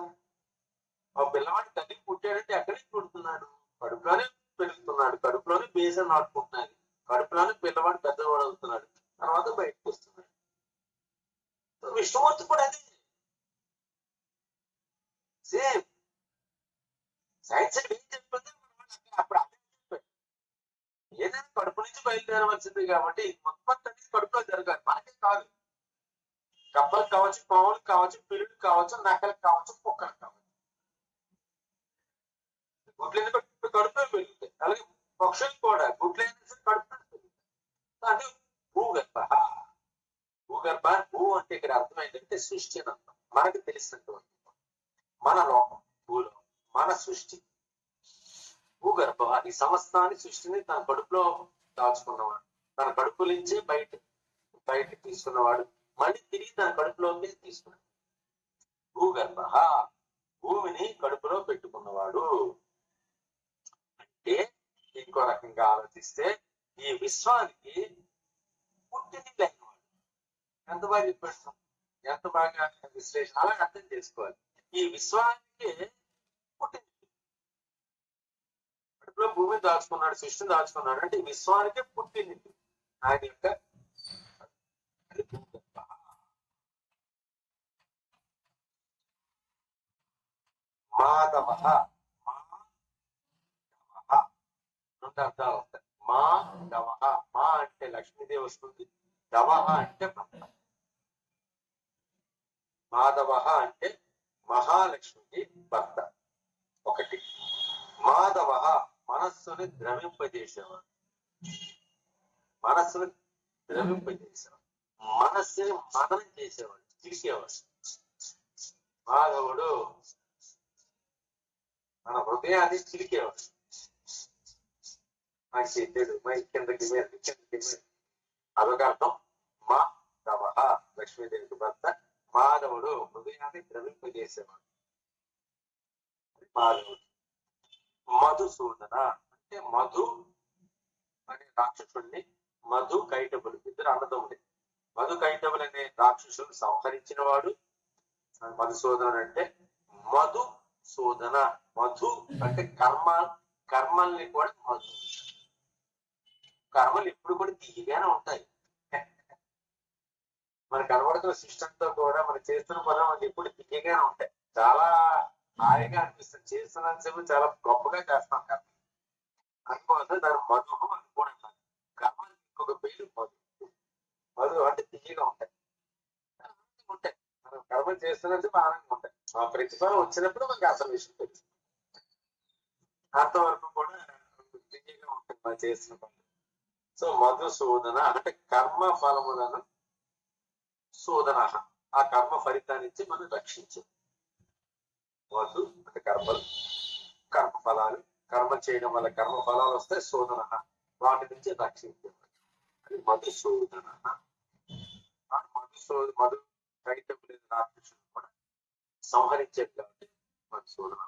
ఆ పిల్లవాడి తల్లికి పుట్టాడంటే ఎక్కడికి పుడుతున్నాడు? కడుపులోనే పెరుగుతున్నాడు, కడుపులోనే బేసన్ నాటుకుంటున్నాడు, కడుపులోనే పిల్లవాడు పెద్దవాడు అవుతున్నాడు, తర్వాత బయటకు వస్తున్నాడు. విష్ణుమూర్తి కూడా అదే సేమ్. సైన్స్ ఏం చెప్తుంది అప్పుడు అదే చెప్పాడు. ఏదైనా కడుపు నుంచి బయలుదేరవలసింది కాబట్టి ఉత్పత్తి అనేది కడుపులో జరగాలి. మనకే కాదు, కప్పలకు కావచ్చు, పావులకు కావచ్చు, పిల్లులకు కావచ్చు, నక్కలకు కావచ్చు, కుక్కలకు కావచ్చు. గుడ్లైన కడుపులో పెరుగుతాయి, అలాగే పక్షులు కూడా గుడ్లైన కడుపులో పెరుగుతాయి. అంటే భూగర్భ. భూగర్భ, భూ అంటే ఇక్కడ అర్థం ఏంటంటే సృష్టి అని అర్థం. మనకు తెలిసినటువంటి మన లోకం, భూలోకం, మన సృష్టి. భూగర్భ ఈ సమస్తాన్ని, సృష్టిని తన కడుపులో దాచుకున్నవాడు, తన కడుపు నుంచే బయటకు తీసుకున్నవాడు, మళ్ళీ తిరిగి తన కడుపులోకి తీసుకున్నాడు. భూగర్భ భూమిని కడుపులో పెట్టుకున్నవాడు. అంటే ఇంకో రకంగా ఆలోచిస్తే ఈ విశ్వానికి పుట్టిని లేనివాడు. ఎంత బాగా చెప్పేస్తాం, ఎంత బాగా విశ్లేషణ, అలాగే అర్థం చేసుకోవాలి. ఈ విశ్వానికి పుట్టిని, కడుపులో భూమిని దాచుకున్నాడు, సృష్టిని దాచుకున్నాడు. అంటే ఈ విశ్వానికి పుట్టింది ఆయన యొక్క మాధవ. రెండు అర్థాలు వస్తాయి. మాధవ, మా అంటే లక్ష్మీదేవి వస్తుంది, దవహ అంటే భర్త, మాధవ అంటే మహాలక్ష్మికి భర్త. ఒకటి. మాధవ మనస్సుని ద్రవింపజేసేవాడు, మనస్సుని ద్రవింపజేసేవాడు, మనస్సుని మదనం చేసేవాడు, చిరికేవాడు. మాధవుడు మన హృదయాన్ని చిరికేవాడు. మంచి చెడు మై కిందకి మీద కిందకి మీద, అదొక అర్థం. మా దవ లక్ష్మీదేవికి భర్త, మాధవుడు హృదయాన్ని ద్రవింపజేసేవాడు మాధవుడు. మధుసూదన అంటే మధు అనే రాక్షసుడిని, మధు కైటబులు ఇద్దరు అన్నదమ్ముడే. మధు కైటబులు అనే రాక్షసుడు సంహరించిన వాడు మధుసూదనుడు. అంటే మధు శోధన, మధు అంటే కర్మల్ని కూడా మధు, కర్మలు ఎప్పుడు కూడా తీయగానే ఉంటాయి. మన కనబడుతున్న సిస్టంతో కూడా మనం చేస్తున్న పనులు మనకి ఎప్పుడు తీయగానే ఉంటాయి, చాలా హాయిగా అనిపిస్తుంది. చేస్తున్నంతసేపు చాలా గొప్పగా చేస్తాం కర్మ. అందుకోసం దాని మధు అని కూడా అన్నారు. కర్మకి ఇంకొక పేరు మధు. మధు అంటే తీయగా ఉంటాయి, ఉంటాయి. మనం కర్మలు చేస్తున్నందుకు ఆనందంగా ఉంటాయి. ఆ ప్రతిఫలం వచ్చినప్పుడు మనకి అసలు విషయం తెలుసు. అంతవరకు కూడా తీయగా ఉంటుంది మనం చేస్తున్న పనులు. సో మధుసూదన అంటే కర్మ ఫలములను, శోధన ఆ కర్మ ఫలితాన్ని ఇచ్చి మనం రక్షించు. మధు అంటే కర్మలు, కర్మ ఫలాలు, కర్మ చేయడం వల్ల కర్మ ఫలాలు వస్తాయి. శోధన వాటి నుంచి రక్షించు అది మధుసూదన. మధు కైటబులు రాక్షసుడు కూడా సంహరించాడు కాబట్టి మధుసూదన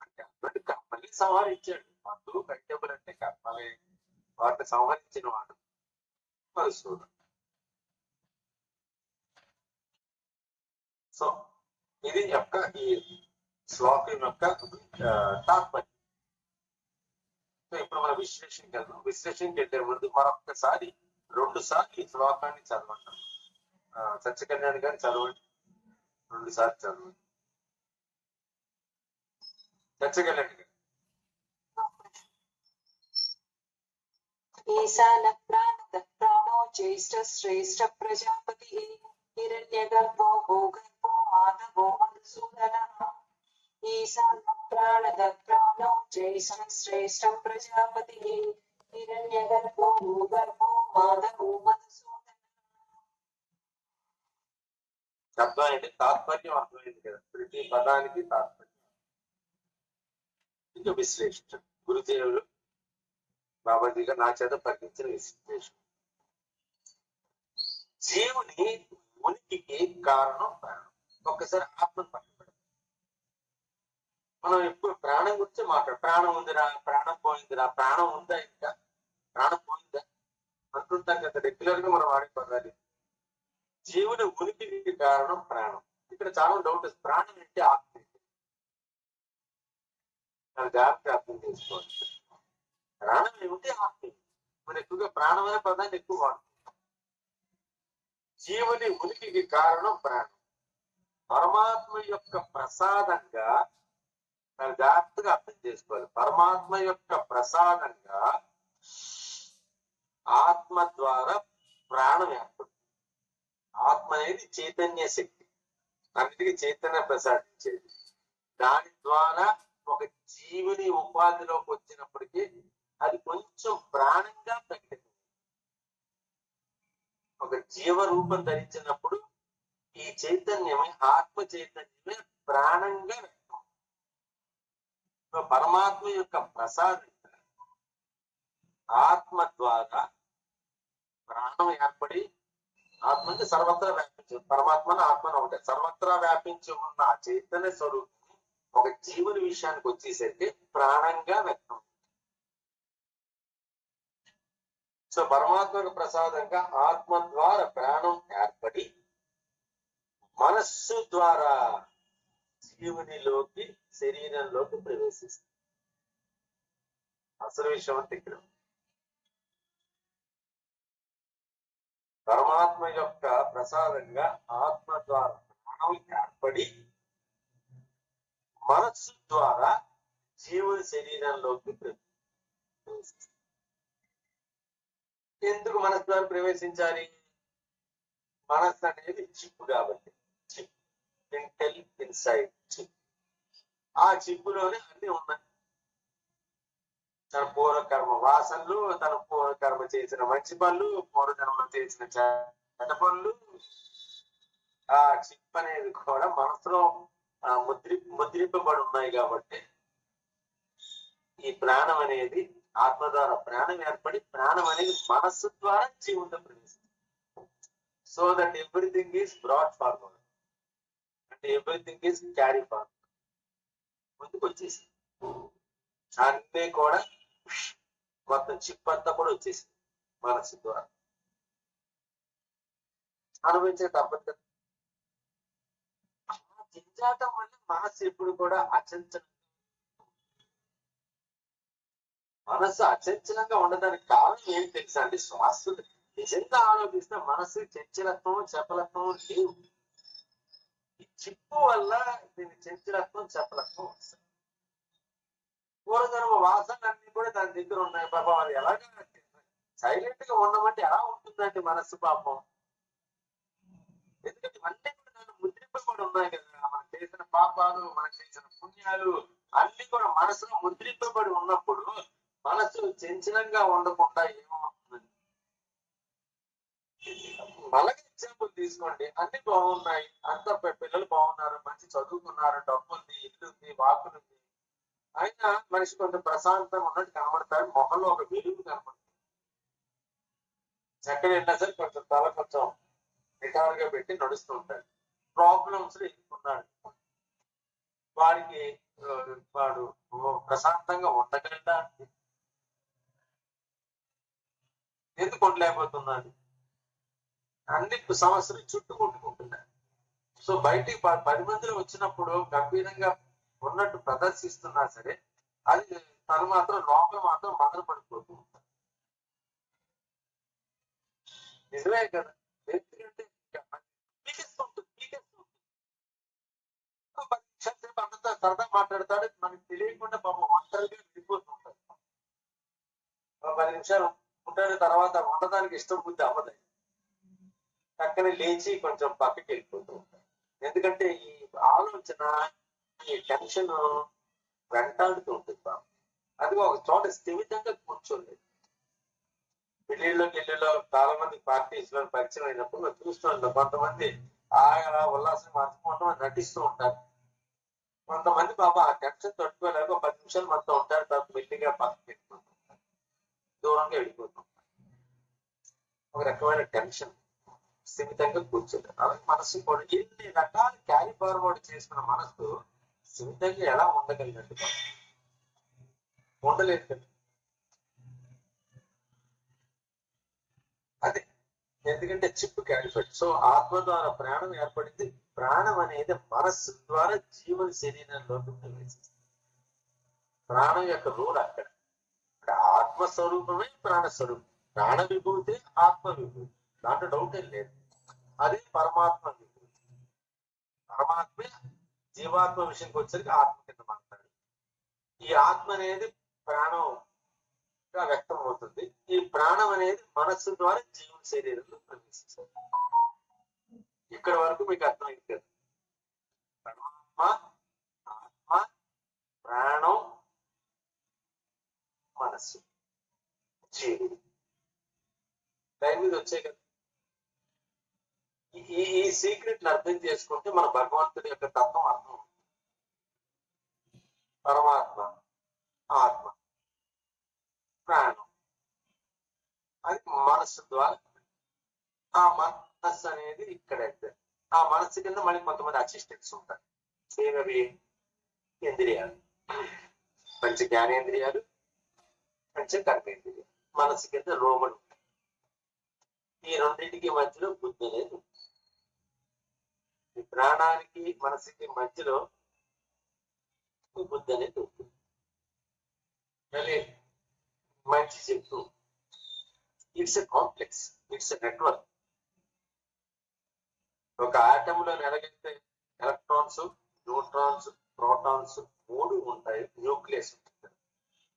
అంటే అన్నట్టు కర్మల్ని సంహరించాడు. మధు కైటబులు అంటే కర్మలే, వాటిని సంహరించిన వాడు మధుసూదన. సో ఇది యొక్క ఈ శ్లోకం యొక్క తాత్పర్యం. సో ఇప్పుడు మనం విశ్లేషణకి వెళ్దాం. విశ్లేషణకి వెళ్ళే ముందు మరొక్కసారి 2 సార్లు ఈ శ్లోకాన్ని చదవండి. సత్యకన్యాన్ని కానీ చదవండి, 2 సార్లు చదవండి. సత్యకన్యాన్ని ఈశాన ప్రాణ ప్రాణో జ్యేష్ఠ శ్రేష్ఠ ప్రజాపతి హిరణ్యగర్భో భూగర్భో మాధవో మధుసూదన. ఈశాన ప్రాణద ప్రాణో జ్యేష్ఠ శ్రేష్ఠ ప్రజాపతి హిరణ్యగర్భో భూగర్భో మాధవో మధుసూదన. శబ్దం అంటే తాత్పర్యం అర్థమైంది కదా, ప్రతి పదానికి తాత్పర్యం. ఇంకా విశ్లేషణ గురుదేవులు బాబాజీగా నా చేత పఠించిన విశ్లేషణ. జీవుని ఉనికికి కారణం ప్రాణం. ఒక్కసారి ఆత్మను పట్టుబడి మనం ఎప్పుడు ప్రాణం గురించి మాట్లాడు. ప్రాణం ఉందిరా, ప్రాణం పోయిందిరా, ప్రాణం ఉందా, ఇంకా ప్రాణం పోయిందా అంటుంటాం కదా రెగ్యులర్ గా మనం ఆడిపోవాలి. జీవుని ఉనికికి కారణం ప్రాణం. ఇక్కడ చాలా డౌట్. ప్రాణం అంటే ఆత్మ, దాని జాగ్రత్త అర్థం చేసుకోవాలి. ప్రాణం ఏమిటి, ఆత్మ. మనం ఎక్కువగా ప్రాణం అనే పదాన్ని ఎక్కువ వాడుతాం. జీవుని ఉనికికి కారణం ప్రాణం. పరమాత్మ యొక్క ప్రసాదంగా, దాన్ని జాగ్రత్తగా అర్థం చేసుకోవాలి. పరమాత్మ యొక్క ప్రసాదంగా ఆత్మ ద్వారా ప్రాణం ఏర్పడుతుంది. ఆత్మ అనేది చైతన్య శక్తి, అన్నిటికీ చైతన్య ప్రసాదించేది. దాని ద్వారా ఒక జీవుని ఉపాధిలోకి వచ్చినప్పటికీ అది కొంచెం ప్రాణంగా ప్రకటిస్తుంది. ఒక జీవ రూపం ధరించినప్పుడు ఈ చైతన్యమే, ఆత్మ చైతన్యమే ప్రాణంగా వ్యక్తం. పరమాత్మ యొక్క ప్రసాదం ఆత్మ ద్వారా ప్రాణం ఏర్పడి, ఆత్మ అంటే సర్వత్రా వ్యాపించి, పరమాత్మను ఆత్మను ఒకటే సర్వత్రా వ్యాపించి ఉన్న ఆ చైతన్య స్వరూపం ఒక జీవుని విషయానికి వచ్చేసరికి ప్రాణంగా వ్యక్తం. సో పరమాత్మకు ప్రసాదంగా ఆత్మ ద్వారా ప్రాణం ఏర్పడి మనస్సు ద్వారా జీవునిలోకి, శరీరంలోకి ప్రవేశిస్తుంది. అసలు విషయం అంటే ఇక్కడ పరమాత్మ యొక్క ప్రసాదంగా ఆత్మ ద్వారా ప్రాణం ఏర్పడి మనస్సు ద్వారా జీవుని శరీరంలోకి ప్రవేశిస్తుంది. ఎందుకు మనసు ద్వారా ప్రవేశించాలి? మనసు అనేది చిప్ కాబట్టి, చిప్ ఇంటెల్ ఇన్సైడ్ చిప్. ఆ చిప్పులోనే అన్ని ఉన్నాయి. తన పూర్వకర్మ వాసనలు, తన పూర్వకర్మ చేసిన మంచి పనులు, పూర్వజన్మలో చేసిన చెడ్డ పనులు, ఆ చిప్ అనేది కూడా మనసులో ముద్రింపబడి ఉన్నాయి కాబట్టి ఈ ప్రాణం అనేది ఆత్మ ద్వారా ప్రాణం ఏర్పడి ప్రాణం అనేది మనస్సు ద్వారా జీవంతో ప్రవేశిస్తుంది. So that everything is brought forward అంటే ఎవ్రీథింగ్ ఈస్ క్యారీ ఫార్వర్డ్. ముందుకు వచ్చేసింది అన్నీ కూడా, మొత్తం చిప్ అంతా కూడా వచ్చేసింది మనస్సు ద్వారా. అనుభవించే తప్పదు. జంజాటం వల్ల మనస్సు ఎప్పుడు కూడా అచంచలం. మనస్సు అచంచలంగా ఉండడానికి కారణం ఏంటి తెలుసా అండి? శ్వాస నిజంగా ఆలోచిస్తే మనస్సు చంచలత్వం చపలత్వం లేవు. ఈ చిప్పు వల్ల దీని చంచలత్వం చపలత్వం వస్తుంది. పూర్వజన్మ వాసనలన్నీ కూడా దాని దగ్గర ఉన్నాయి. పాపం అది ఎలాగా సైలెంట్ గా ఉండమంటే ఎలా ఉంటుందండి మనస్సు పాపం? ఎందుకంటే అన్నీ కూడా దాన్ని ముద్రింపబడి ఉన్నాయి కదా. మనం చేసిన పాపాలు, మనం చేసిన పుణ్యాలు అన్ని కూడా మనసులో ముద్రింపబడి ఉన్నప్పుడు మనసు చంచలంగా ఉండకుండా ఏమవుతుందండి? మళ్ళీ ఎగ్జాంపుల్ తీసుకోండి, అన్ని బాగున్నాయి, అంత పిల్లలు బాగున్నారు, మంచి చదువుకున్నారు, డబ్బు ఉంది, ఇల్లు ఉంది, వాకులు ఉంది, అయినా మనిషి కొంచెం ప్రశాంతంగా ఉన్నట్టు కనబడతారు. మొహంలో ఒక వెలుగు కనబడుతుంది. ఎక్కడ వెళ్ళినా సరే కొంచెం తల కొంచెం నిటారుగా పెట్టి నడుస్తూ ఉంటాడు. ప్రాబ్లమ్స్ ఎదుర్కొన్నాడు. వాడికి వాడు ప్రశాంతంగా ఉండగలడా? ఎందుకు ఉండలేకపోతున్నాడు? అన్ని సమస్యలు చుట్టుముట్టుకుంటున్నాయి. సో బయటికి 10 మందిలో వచ్చినప్పుడు గంభీరంగా ఉన్నట్టు ప్రదర్శిస్తున్నా సరే అది తను మాత్రం లోపల మాత్రం మదన పడిపోతూ ఉంటాడు. నిజమే కదా? ఎందుకంటే అంతా సరదా మాట్లాడతాడు, మనకి తెలియకుండా పాపం ఒంటరిగా విడిపోతుంటాడు. 10 నిమిషాలు ఉంటాడు, తర్వాత ఉండడానికి ఇష్టం బుద్ధి అవ్వదు. పక్కనే లేచి కొంచెం పక్కకి వెళ్ళిపోతూ ఉంటాడు. ఎందుకంటే ఈ ఆలోచన, ఈ టెన్షన్ వెంటాడుతూ ఉంటుంది బాబు. అది ఒక చోట స్థిమితంగా కూర్చోలేదు. పెళ్లిళ్ళలో చాలా మంది పార్టీస్ లో పరిచయం అయినప్పుడు మనం చూస్తూ ఉంటాం. కొంతమంది అలా ఉల్లాసం కొంతమంది నటిస్తూ ఉంటారు. కొంతమంది బాబా ఆ టెన్షన్ తట్టుకోలేక 10 నిమిషాలు మనతో ఉంటారు, తర్వాత మెల్లిగా పక్కకి వెళ్ళిపోతుంటారు, దూరంగా వెళ్ళిపోతుంటారు. ఒక రకమైన టెన్షన్ స్థిమితంగా కూర్చోలేదు. అలాగే మనసు కూడా ఎన్ని రకాలు క్యారీ ఫార్వర్డ్ చేసుకున్న మనసు స్థిమితంగా ఎలా ఉండగలిగినట్టు ఉండలేదు కదా. అదే ఎందుకంటే చిప్పు క్యాలిఫెట్. సో ఆత్మ ద్వారా ప్రాణం ఏర్పడింది. ప్రాణం అనేది మనస్సు ద్వారా జీవన శరీరంలోకి ప్రవేశిస్తుంది. ప్రాణం యొక్క రూల్ అక్కడ ఆత్మస్వరూపమే ప్రాణస్వరూపం. ప్రాణ విభూతి ఆత్మ విభూతి, దాంట్లో డౌట్ ఏం లేదు. అది పరమాత్మ విభూతి. పరమాత్మే జీవాత్మ విషయంకి వచ్చేసరికి ఆత్మ కింద మాట్లాడు. ఈ ఆత్మ అనేది ప్రాణం వ్యక్తం అవుతుంది. ఈ ప్రాణం అనేది మనస్సు ద్వారా జీవన శరీరంలో ప్రవేశిస్తుంది. ఇక్కడ వరకు మీకు అర్థమైంది కదా. పరమాత్మ, ఆత్మ, ప్రాణం, మనస్సు, జీవుడు టైం మీద వచ్చాయి కదా. ఈ సీక్రెట్ అర్థం చేసుకుంటే మన భగవంతుడి యొక్క తత్వం అర్థం అవుతుంది. పరమాత్మ, ఆత్మ, ప్రాణం, అది మనస్సు ద్వారా. ఆ మనస్సు అనేది ఇక్కడ. ఆ మనస్సు కింద మళ్ళీ కొంతమంది అసిస్టెంట్స్ ఉంటారు. ఏమవి? ఇంద్రియాలు, పంచ జ్ఞానేంద్రియాలు, పంచ కర్మేంద్రియాలు మనస్సు కింద రోమలు. ఈ రెండింటికి మధ్యలో బుద్ధి అనేది ఉంటుంది. ఈ ప్రాణానికి మనసుకి మధ్యలో బుద్ధి అనేది ఉంటుంది. మళ్ళీ మంచి చెప్తూ it's a complex, it's a network. ఒక ఆటంలో ఎలాగైతే ఎలక్ట్రాన్స్, న్యూట్రాన్స్, ప్రోటాన్స్ 3 ఉంటాయి, న్యూక్లియస్ ఉంటుంది.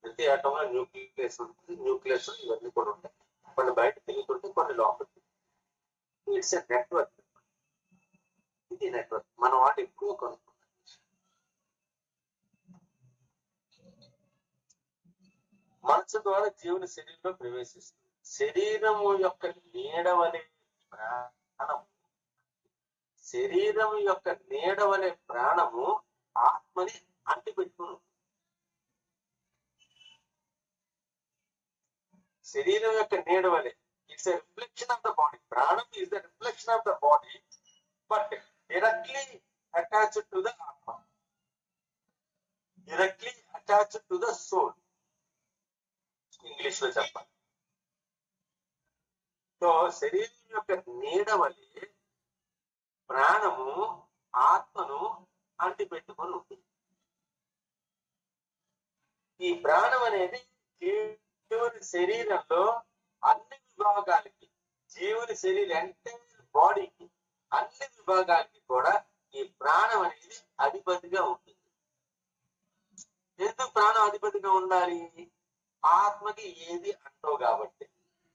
ప్రతి ఆటంలో న్యూక్లియస్ ఉంటుంది, న్యూక్లియస్ ఇవన్నీ కూడా ఉంటాయి. కొన్ని బయట తిరుగుతుంటే కొన్ని లోపల. It's a network. ఇది నెట్వర్క్. మన వాటి ఎక్కువ కొనుక్కున్నాం. మనసు ద్వారా జీవుని శరీరంలో ప్రవేశిస్తుంది. శరీరము యొక్క నీడవలే ప్రాణము, శరీరం యొక్క నీడవలే ప్రాణము ఆత్మని అంటిపెట్టుకుని, శరీరం యొక్క నీడవలే. It's a reflection of the body. ప్రాణం is the reflection of the body, but directly attached to the ఆత్మ, directly attached to the soul. English లో చెప్పాలి. సో శరీరం యొక్క నీడ వలె ప్రాణము ఆత్మను అంటిపెట్టుకొని ఉంటుంది. ఈ ప్రాణం అనేది జీవుని శరీరంలో అన్ని విభాగాలకి, జీవుని శరీరం ఎంటైర్ బాడీకి అన్ని విభాగాలకి కూడా ఈ ప్రాణం అనేది అధిపతిగా ఉంటుంది. ఎందుకు ప్రాణం అధిపతిగా ఉండాలి? ఆత్మకి ఏది అంటో కాబట్టి.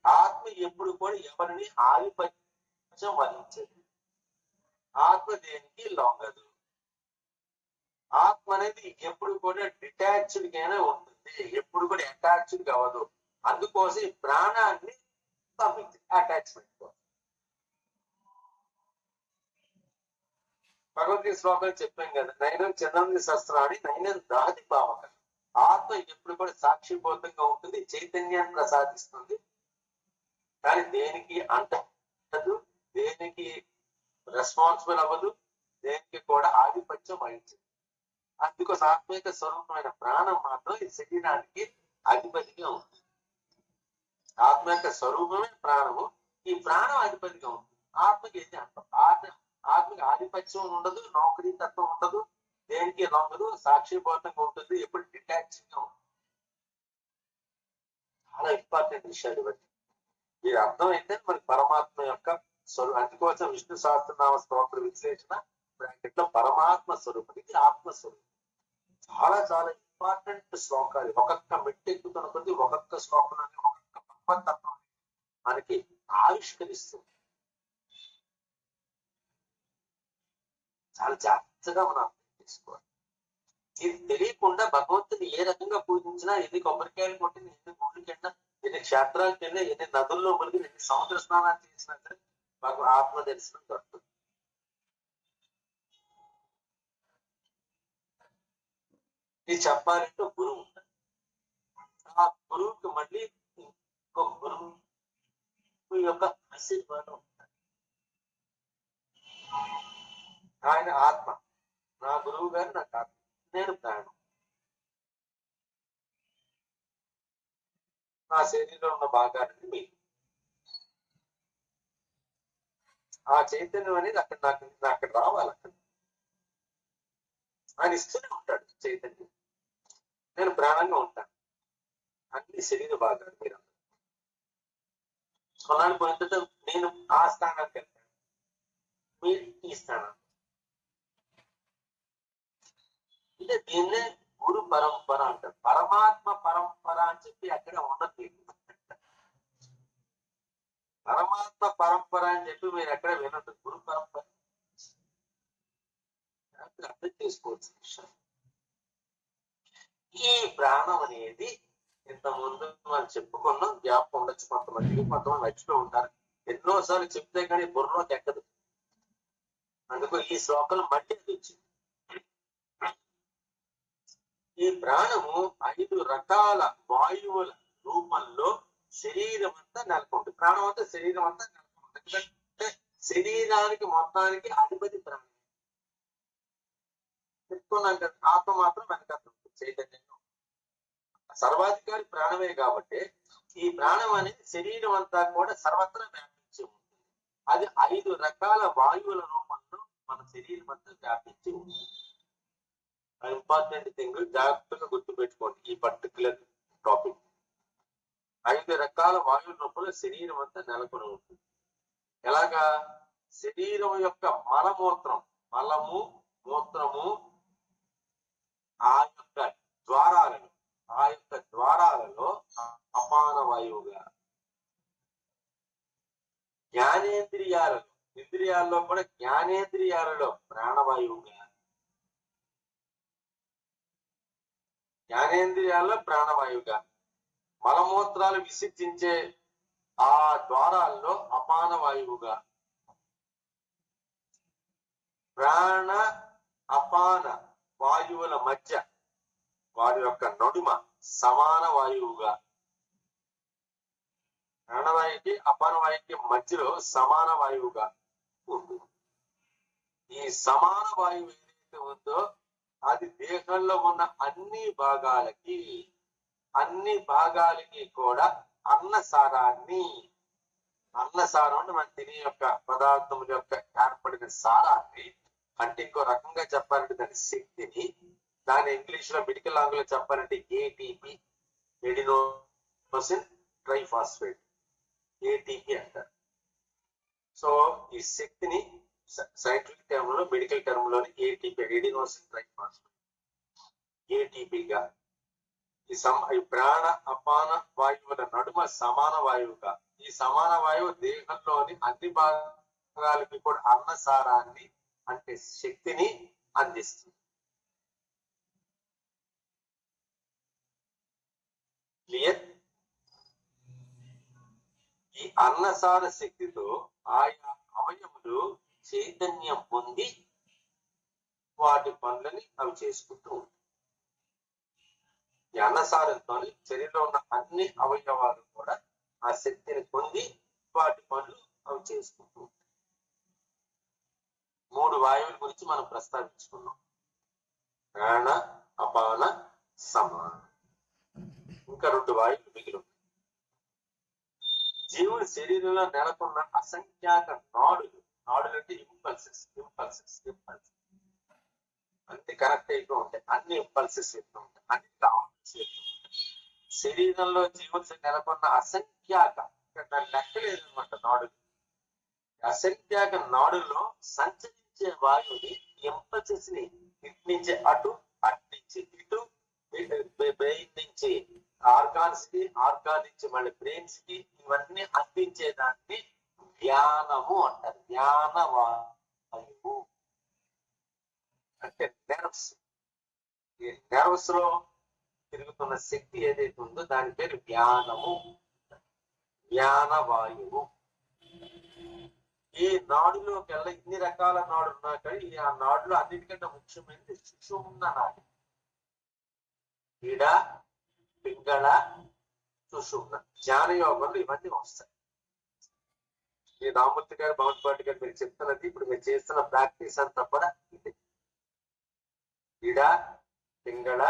ఆత్మ ఎప్పుడు కూడా ఎవరిని ఆధిపత్యం వహించదు. ఆత్మ దేనికి లొంగదు. ఆత్మ అనేది ఎప్పుడు కూడా డిటాచ్డ్ గానే ఉంటుంది, ఎప్పుడు కూడా అటాచ్డ్ కావదు. అందుకోసం ఈ ప్రాణాన్ని పంపించింది అటాచ్మెంట్ కోసం. భగవద్గీత శ్లోకాలు చెప్పాం కదా, నైనం చంద్రుని శస్త్రాన్ని నైనం దాది భావక. ఆత్మ ఎప్పుడు కూడా సాక్షిబోధంగా ఉంటుంది, చైతన్యాన్ని ప్రసాదిస్తుంది, కానీ దేనికి అంటదు, దేనికి రెస్పాన్సిబుల్ అవ్వదు, దేనికి కూడా ఆధిపత్యం వహించదు. అందుకోసం ఆత్మీయ స్వరూపమైన ప్రాణం మాత్రం ఈ శరీరానికి అధిపతిగా ఉంటుంది. ఆత్మీయ స్వరూపమైన ప్రాణము, ఈ ప్రాణం అధిపతిగా ఉంటుంది. ఆత్మకి ఏది అంటాం? ఆత్మకి ఆధిపత్యం ఉండదు, నౌకరీ తత్వం ఉండదు, దేనికి లొంగదు, సాక్షిబోధంగా ఉంటుంది, ఎప్పుడు డిటాచ్డ్ గా ఉంటుంది. చాలా ఇంపార్టెంట్ విషయాలు ఇవన్నీ. మీరు అర్థమైతే మనకి పరమాత్మ యొక్క స్వరూపం. అందుకోసం విష్ణు సహస్రనామ స్తోత్ర విశ్లేషణ బ్రాకెట్ లో పరమాత్మ స్వరూపం, ఇది ఆత్మస్వరూపం. చాలా చాలా ఇంపార్టెంట్ శ్లోకాలు. ఒక్కొక్క మెట్టెక్కుతున్న కొద్ది ఒక్కొక్క శ్లోకంలోని ఒక్కొక్క భగవతత్వం మనకి ఆవిష్కరిస్తుంది. చాలా జాగ్రత్తగా మనం అర్థం చేసుకోవాలి. ఇది తెలియకుండా భగవంతుని ఏ రకంగా పూజించినా, ఎన్ని కొబ్బరికాయలు కొట్టిన, ఎన్ని గుళ్ళకి వెళ్ళినా, ఎన్ని క్షేత్రాలకు వెళ్ళినా, ఎన్ని నదుల్లో మునిగి, ఎన్ని సముద్ర స్నానాలు చేసినా సరే మాకు ఆత్మ దర్శనం దొరుకుతుంది. ఇది చెప్పాలంటే గురువు ఉంటాడు. ఆ గురువుకి మళ్ళీ ఇంకొక గురువు యొక్క ఆశీర్వాదం ఉంటుంది. ఆయన ఆత్మ, నా గురువు గారు నాకు ఆత్మ, నేను ప్రాణం. నా శరీరంలో ఉన్న భాగాన్ని మీకు ఆ చైతన్యం అనేది అక్కడ రావాలి. ఆయన ఇస్తూనే ఉంటాడు చైతన్యం. నేను ప్రాణంగా ఉంటాను. అన్ని శరీర భాగాలు మీరు కొన్నాళ్ళు పోయిన తర్వాత నేను ఆ స్థానానికి వెళ్తాను, మీరు ఈ స్థానానికి. అంటే దీన్నే గురు పరంపర అంటారు. పరమాత్మ పరంపర అని చెప్పి అక్కడ ఉండదు. పరమాత్మ పరంపర అని చెప్పి మీరు ఎక్కడ వినట్టు. గురు పరంపర అర్థం చేసుకోవచ్చు. ఈ ప్రాణం అనేది ఇంతకుముందు మనం చెప్పుకున్నాం, జ్ఞాపకం ఉండొచ్చు కొంతమందికి, కొంతమంది మర్చిపోయి ఉంటారు. ఎన్నోసార్లు చెప్తే కానీ బుర్రలోకి ఎక్కదు. అందుకు ఈ శ్లోకం మట్టి అది వచ్చింది. ఈ ప్రాణము 5 రకాల వాయువుల రూపంలో శరీరం అంతా నెలకొంటుంది. ప్రాణం అంతా శరీరం అంతా నెలకొంటుంది. ఎందుకంటే శరీరానికి మొత్తానికి అధిపతి ప్రాణం. చెప్పుకున్నాం కదా, ఆత్మ మాత్రం వెనకాల చైతన్యంగా సర్వాధికారి ప్రాణమే. కాబట్టి ఈ ప్రాణం అనేది శరీరం అంతా కూడా సర్వత్రా వ్యాపించి ఉంటుంది. అది 5 రకాల వాయువుల రూపంలో మన శరీరం అంతా వ్యాపించి ఉంటుంది. ఇంపార్టెంట్ థింగ్, జాగ్రత్తగా గుర్తుపెట్టుకోండి ఈ పర్టికులర్ టాపిక్. 5 రకాల వాయువుల రూపంలో శరీరం అంతా నెలకొని ఉంటుంది. ఎలాగా? శరీరం యొక్క మలమూత్రం, మలము మూత్రము, ఆ యొక్క ద్వారాలలో అపాన వాయువుగా, జ్ఞానేంద్రియాలలో, ఇంద్రియాల్లో కూడా జ్ఞానేంద్రియాలలో ప్రాణవాయువుగా, జ్ఞానేంద్రియాల్లో ప్రాణవాయువుగా, మలమూత్రాలు విసర్జించే ఆ ద్వారాల్లో అపాన వాయువుగా, ప్రాణ అపాన వాయువుల మధ్య వారి యొక్క నడుమ సమాన వాయువుగా, ప్రాణవాయువుకి అపాన వాయువుకి మధ్యలో సమాన వాయువుగా ఉంటుంది. ఈ సమాన వాయువు ఏదైతే ఉందో అది దేహంలో ఉన్న అన్ని భాగాలకి కూడా అన్నసారం అంటే మన తినే యొక్క పదార్థముల యొక్క ఏర్పడిన సారాన్ని, అంటే ఇంకో రకంగా చెప్పాలంటే దాని శక్తిని, దాని ఇంగ్లీష్ లో మెడికల్ లాంగ్వేజ్ లో చెప్పాలంటే ఏటీపీ, ఎడినోసిన్ ట్రైఫాస్ఫేట్, ఏటీపీ అంటారు. సో ఈ శక్తిని సైంటిఫిక్ టర్మ్ లో, మెడికల్ టర్మ్ లోని ఏటీపీ, ఎడినోసిన్ ట్రైఫాస్ఫేట్, ఏటీపీగా ఈ ప్రాణ అపాన వాయువుల నడుమ సమాన వాయువుగా, ఈ సమాన వాయువు దేహంలోని అన్ని భాగాలకి కూడా అన్నసారాన్ని అంటే శక్తిని అందిస్తుంది. క్లియర్? ఈ అన్నసార శక్తితో ఆయా అవయములు చైతన్యం పొంది వాటి పనులని అవి చేసుకుంటూ ఉంటాయి. ఈ అన్నసారంతో శరీరంలో ఉన్న అన్ని అవయవాలు కూడా ఆ శక్తిని పొంది వాటి పనులు అవి చేసుకుంటూ ఉంటాయి. 3 వాయువుల గురించి మనం ప్రస్తావించుకున్నాం: ప్రాణ అపాన సమాన. ఇంకా 2 వాయువులు మిగిలి ఉన్నాయి. జీవుడి శరీరంలో నెలకొన్న అసంఖ్యాక నాడులు అంటే ఇంపల్సెస్ అన్ని కనెక్ట్ అయితూ ఉంటాయి, అన్ని ఇంపల్సెస్ చెప్తూ ఉంటాయి, అన్ని చెప్తూ ఉంటాయి. శరీరంలో జీవుడి నెలకొన్న అసంఖ్యాక, దాని లెక్కలేదు అనమాట నాడులు. అసంఖ్యాక నాడుల్లో సంచరించే వాయువుని ఇంపల్సెస్ ని ఇటు నుంచి అటు, అటు నుంచి ఇటు, బ్రెయిన్ నుంచి ఆర్గాన్స్ కి, ఆర్గాన్ నుంచి మళ్ళీ బ్రెయిన్స్ కి, ఇవన్నీ అందించేదాన్ని ధ్యానము అంటారు. ధ్యాన వాయువు అంటే నెర్వ్స్. ఈ నెర్వ్స్ లో తిరుగుతున్న శక్తి ఏదైతే ఉందో దాని పేరు ధ్యానము, ధ్యాన వాయువు. ఈ నాడులోకి వెళ్ళ ఇన్ని రకాల నాడు ఉన్నా కానీ ఆ నాడులో అన్నిటికంటే ముఖ్యమైనది సుషుమ్న నాడి. ఈడ, పింగళ, సుషుమ్న. ధ్యాన యోగంలో ఇవన్నీ వస్తాయి. ఈ రామూర్తి గారు, భగవత్పాటి గారు మీరు చెప్తున్నది, ఇప్పుడు మీరు చేస్తున్న ప్రాక్టీస్ అంతా కూడా ఇది. ఈడ, పింగళ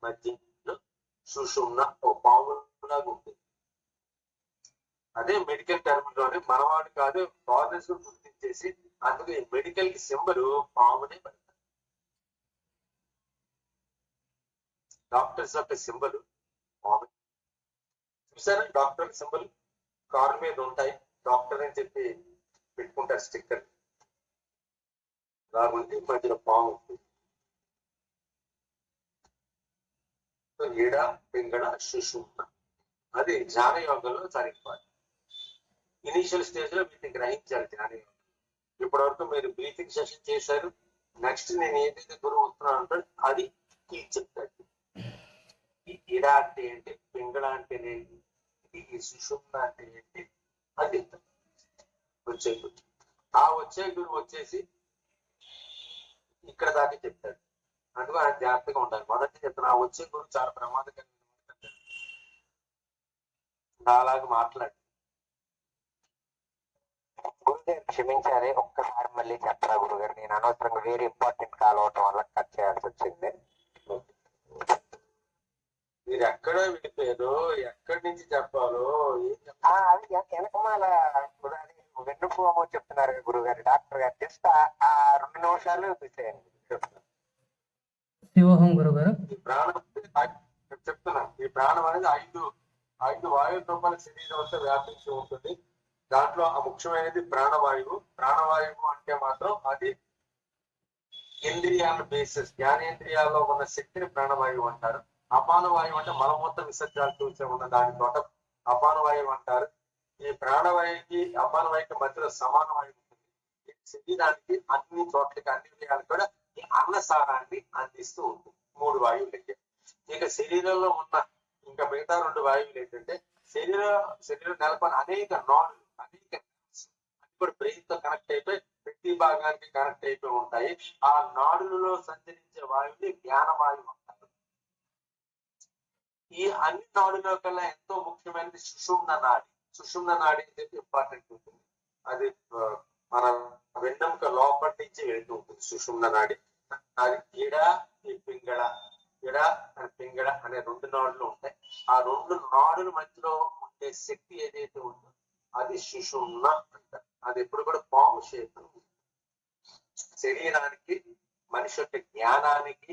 మధ్యలో సుషుమ్న ఓ పాములాగా ఉంటుంది. అదే మెడికల్ టర్మ్ లోనే మనవాడు కాదు ఫారినర్స్ గుర్తించేసి అందుకే మెడికల్ కి సింబల్ పామునే పెడతారు. డాక్టర్స్ యొక్క సింబల్ పాము. చూసారా డాక్టర్ సింబల్ కారు మీద ఉంటాయి, డాక్టర్ అని చెప్పి పెట్టుకుంటారు స్టిక్కర్ రాగుంటే మధ్యలో పాము ఉంటుంది. ఈడ, పింగళ, సుషుమ్న అది ధ్యాన యోగంలో సరిపోవాలి. ఇనిషియల్ స్టేజ్ లో వీటిని గ్రహించాలి ధ్యాన యోగం. ఇప్పటి వరకు మీరు బ్రీతింగ్ సెషన్ చేశారు. నెక్స్ట్ నేను ఏదైతే గురువు వస్తున్నాను అంటే అది చెప్తాడు. ఈ ఈడ అంటే ఏంటి, పింగళ అంటే ఏంటి, ఈ సుషుమ్న అంటే ఏంటి అది వచ్చే గురు. ఆ వచ్చే గురువు వచ్చేసి ఇక్కడ దాకా చెప్తాడు. అందుకు ఆయన జాగ్రత్తగా ఉండాలి. మొదటి చెప్తాను, ఆ వచ్చే గురువు చాలా ప్రమాదకరంగా అలాగే మాట్లాడు. గురుగారు క్షమించాలి, ఒక్కసారి మళ్ళీ చెప్పరా గురుగారు? నేను అనవసరంగా వేరే ఇంపార్టెంట్ కాల్ అవటం వల్ల కట్ చేయాల్సి వచ్చింది. మీరు ఎక్కడ వెళ్ళిపోయారో, ఎక్కడి నుంచి చెప్పాలో అది వెనకమాల వెన్నుపోమో చెప్తున్నారు గురుగారు, డాక్టర్ గారు. జస్ట్ ఆ 2 నిమిషాలు తీసేయండి. శివోహం గురుగారు. ఈ ప్రాణం చెప్తున్నా, ఈ ప్రాణం అనేది ఐదు వాయువు రూపాయల శరీరం అంతా వ్యాపించి ఉంటుంది. దాంట్లో ఆ ముఖ్యమైనది ప్రాణవాయువు. ప్రాణవాయువు అంటే మాత్రం అది ఇంద్రియాల బేసిస్, జ్ఞానేంద్రియాల్లో ఉన్న శక్తిని ప్రాణవాయువు అంటారు. అపాన వాయువు అంటే మలమూత్ర విసర్జాలు చూసే ఉన్న దాని తోట అపాన వాయువు అంటారు. ఈ ప్రాణవాయువుకి అపాన వాయువుకి మధ్యలో సమాన వాయువు ఉంటుంది. ఈ శరీరానికి అన్ని చోట్లకి అన్ని విషయాలు కూడా ఈ అన్నసారాన్ని అందిస్తూ ఉంటుంది. 3 వాయువులకి. ఇక శరీరంలో ఉన్న ఇంకా మిగతా 2 వాయువులు ఏంటంటే శరీరం నెలకొని అనేక నాడులు, అనేక ఇప్పుడు బ్రెయిన్ తో కనెక్ట్ అయిపోయి ప్రతి భాగానికి కనెక్ట్ అయిపోయి ఉంటాయి. ఆ నాడులలో సంచరించే వాయువుని జ్ఞానవాయువు అంటారు. ఈ అన్ని నాడుల కల్లా ఎంతో ముఖ్యమైనది సుషుమ్న నాడి. సుషుమ్న నాడి అనేది ఇంపార్టెంట్ ఉంటుంది. అది మన వెన్నెముక లోపటి నుంచి వెళ్తూ ఉంటుంది. సుషుమ్న నాడి అది గిడ ఈ పింగళ, గిడ అండ్ పింగళ అనే 2 నాడులు ఉంటాయి. ఆ 2 నాడుల మధ్యలో ఉండే శక్తి ఏదైతే ఉందో అది సుషుమ్న అంటారు. అది ఎప్పుడు కూడా పాము షేప్. శరీరానికి, మనిషి యొక్క జ్ఞానానికి,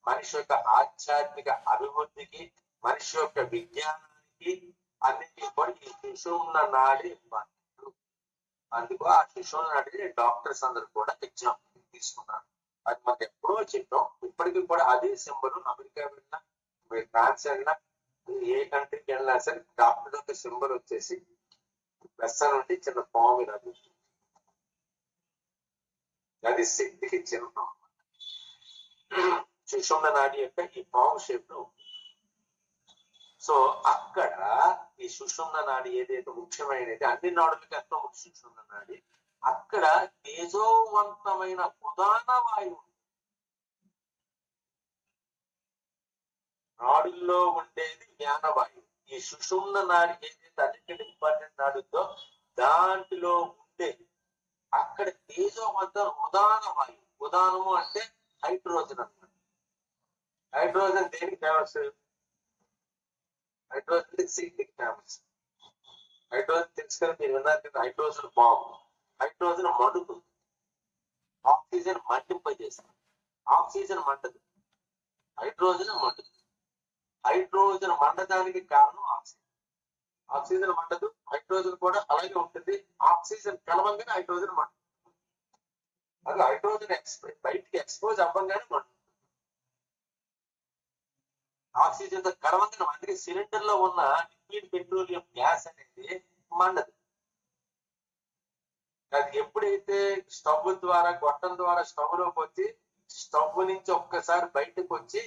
మనిషి యొక్క ఆధ్యాత్మిక అభివృద్ధికి, మనిషి యొక్క విజ్ఞానానికి అన్నింటికి కూడా ఈ సుషుమ్న నాడి ఇంపార్టెంట్. అందుకు ఆ సుషుమ్న నాడిని డాక్టర్స్ అందరూ కూడా ఎగ్జాంపుల్ తీసుకున్నారు. అది మనకు ఎప్పుడో చెప్పాం. ఇప్పటికీ కూడా అదే సింబల్ అమెరికా వెళ్ళినా, ఫ్రాన్స్ వెళ్ళినా, ఏ కంట్రీకి వెళ్ళినా సరే డాక్టర్ యొక్క సింబల్ వచ్చేసి వెస్స నుండి చిన్న పాము అది. అది శక్తికి చిహ్నం. సుషుమ్న నాడి యొక్క ఈ పాము షేప్ లో. సో అక్కడ ఈ సుషుమ్న నాడి ఏదైతే ముఖ్యమైనది, అన్ని నాడులకి ఎంతో ముఖ్య సుషుమ్న నాడి. అక్కడ తేజోవంతమైన ప్రధాన వాయువు నాడుల్లో ఉండేది జ్ఞానవాయువు. ఈ సుషుమ్న నాడి ఏదైతే అన్నింటినీ ఇంపార్టెంట్ నాడుతో దాంట్లో ఉండే అక్కడ తేజోవంతం ఉదాన వాయువు. ఉదానము అంటే హైడ్రోజన్ అన్నమాట. హైడ్రోజన్ దేనికి ఫేమస్? హైడ్రోజన్ శక్తికి ఫేమస్. హైడ్రోజన్ తెలుసు కదా, మీరు విన్నారు కదా, హైడ్రోజన్ బాంబు. హైడ్రోజన్ మండుతుంది, ఆక్సిజన్ మంటింపజేస్తుంది. ఆక్సిజన్ మంటదు, హైడ్రోజన్ మండుతుంది. హైడ్రోజన్ మండడానికి కారణం ఆక్సిజన్. ఆక్సిజన్ మండదు, హైడ్రోజన్ కూడా అలాగే ఉంటుంది. ఆక్సిజన్ కలవంగానే హైడ్రోజన్ మండుతుంది. అది హైడ్రోజన్ బయటికి ఎక్స్పోజ్ అవ్వగానే మండుతుంది. ఆక్సిజన్ తో కలవంగానే, అందుకే సిలిండర్ లో ఉన్న లిక్విడ్ పెట్రోలియం గ్యాస్ అనేది మండదు. అది ఎప్పుడైతే స్టవ్ ద్వారా, గొట్టం ద్వారా స్టవ్ లోకి వచ్చి స్టవ్ నుంచి ఒక్కసారి బయటకు వచ్చి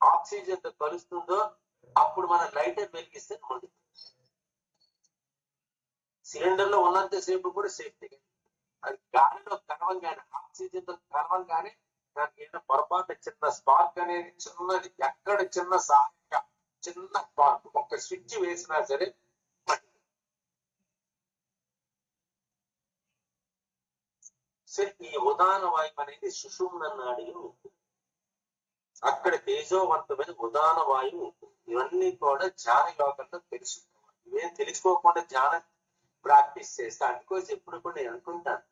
ఆక్సిజన్ తో కలుస్తుందో అప్పుడు మన లైటర్ వెలిగిస్తే మండుతుంది. సిలిండర్ లో ఉన్నంతసేపు కూడా సేఫ్టీ. అది గాలిలో కలవంగానే, ఆక్సిజన్ తో కలవంగానే దానికి ఏదైనా పొరపాటు చిన్న స్పార్క్ అనేది చిన్నది, ఎక్కడ చిన్న సహాయక చిన్న స్పార్క్, ఒక స్విచ్ వేసినా సరే ఈ ఉదాన వాయువు అనేది సుషుమ్న నాడిలో ఉంటుంది. అక్కడ తేజోవంతమైన ఉదాన వాయువు ఉంటుంది. ఇవన్నీ కూడా ధ్యాన యోగంలో తెలుసుకోవాలి. ఇవేం తెలుసుకోకుండా ధ్యానం ప్రాక్టీస్ చేస్తా అందుకోసం ఎప్పుడు కూడా నేను అనుకుంటాను,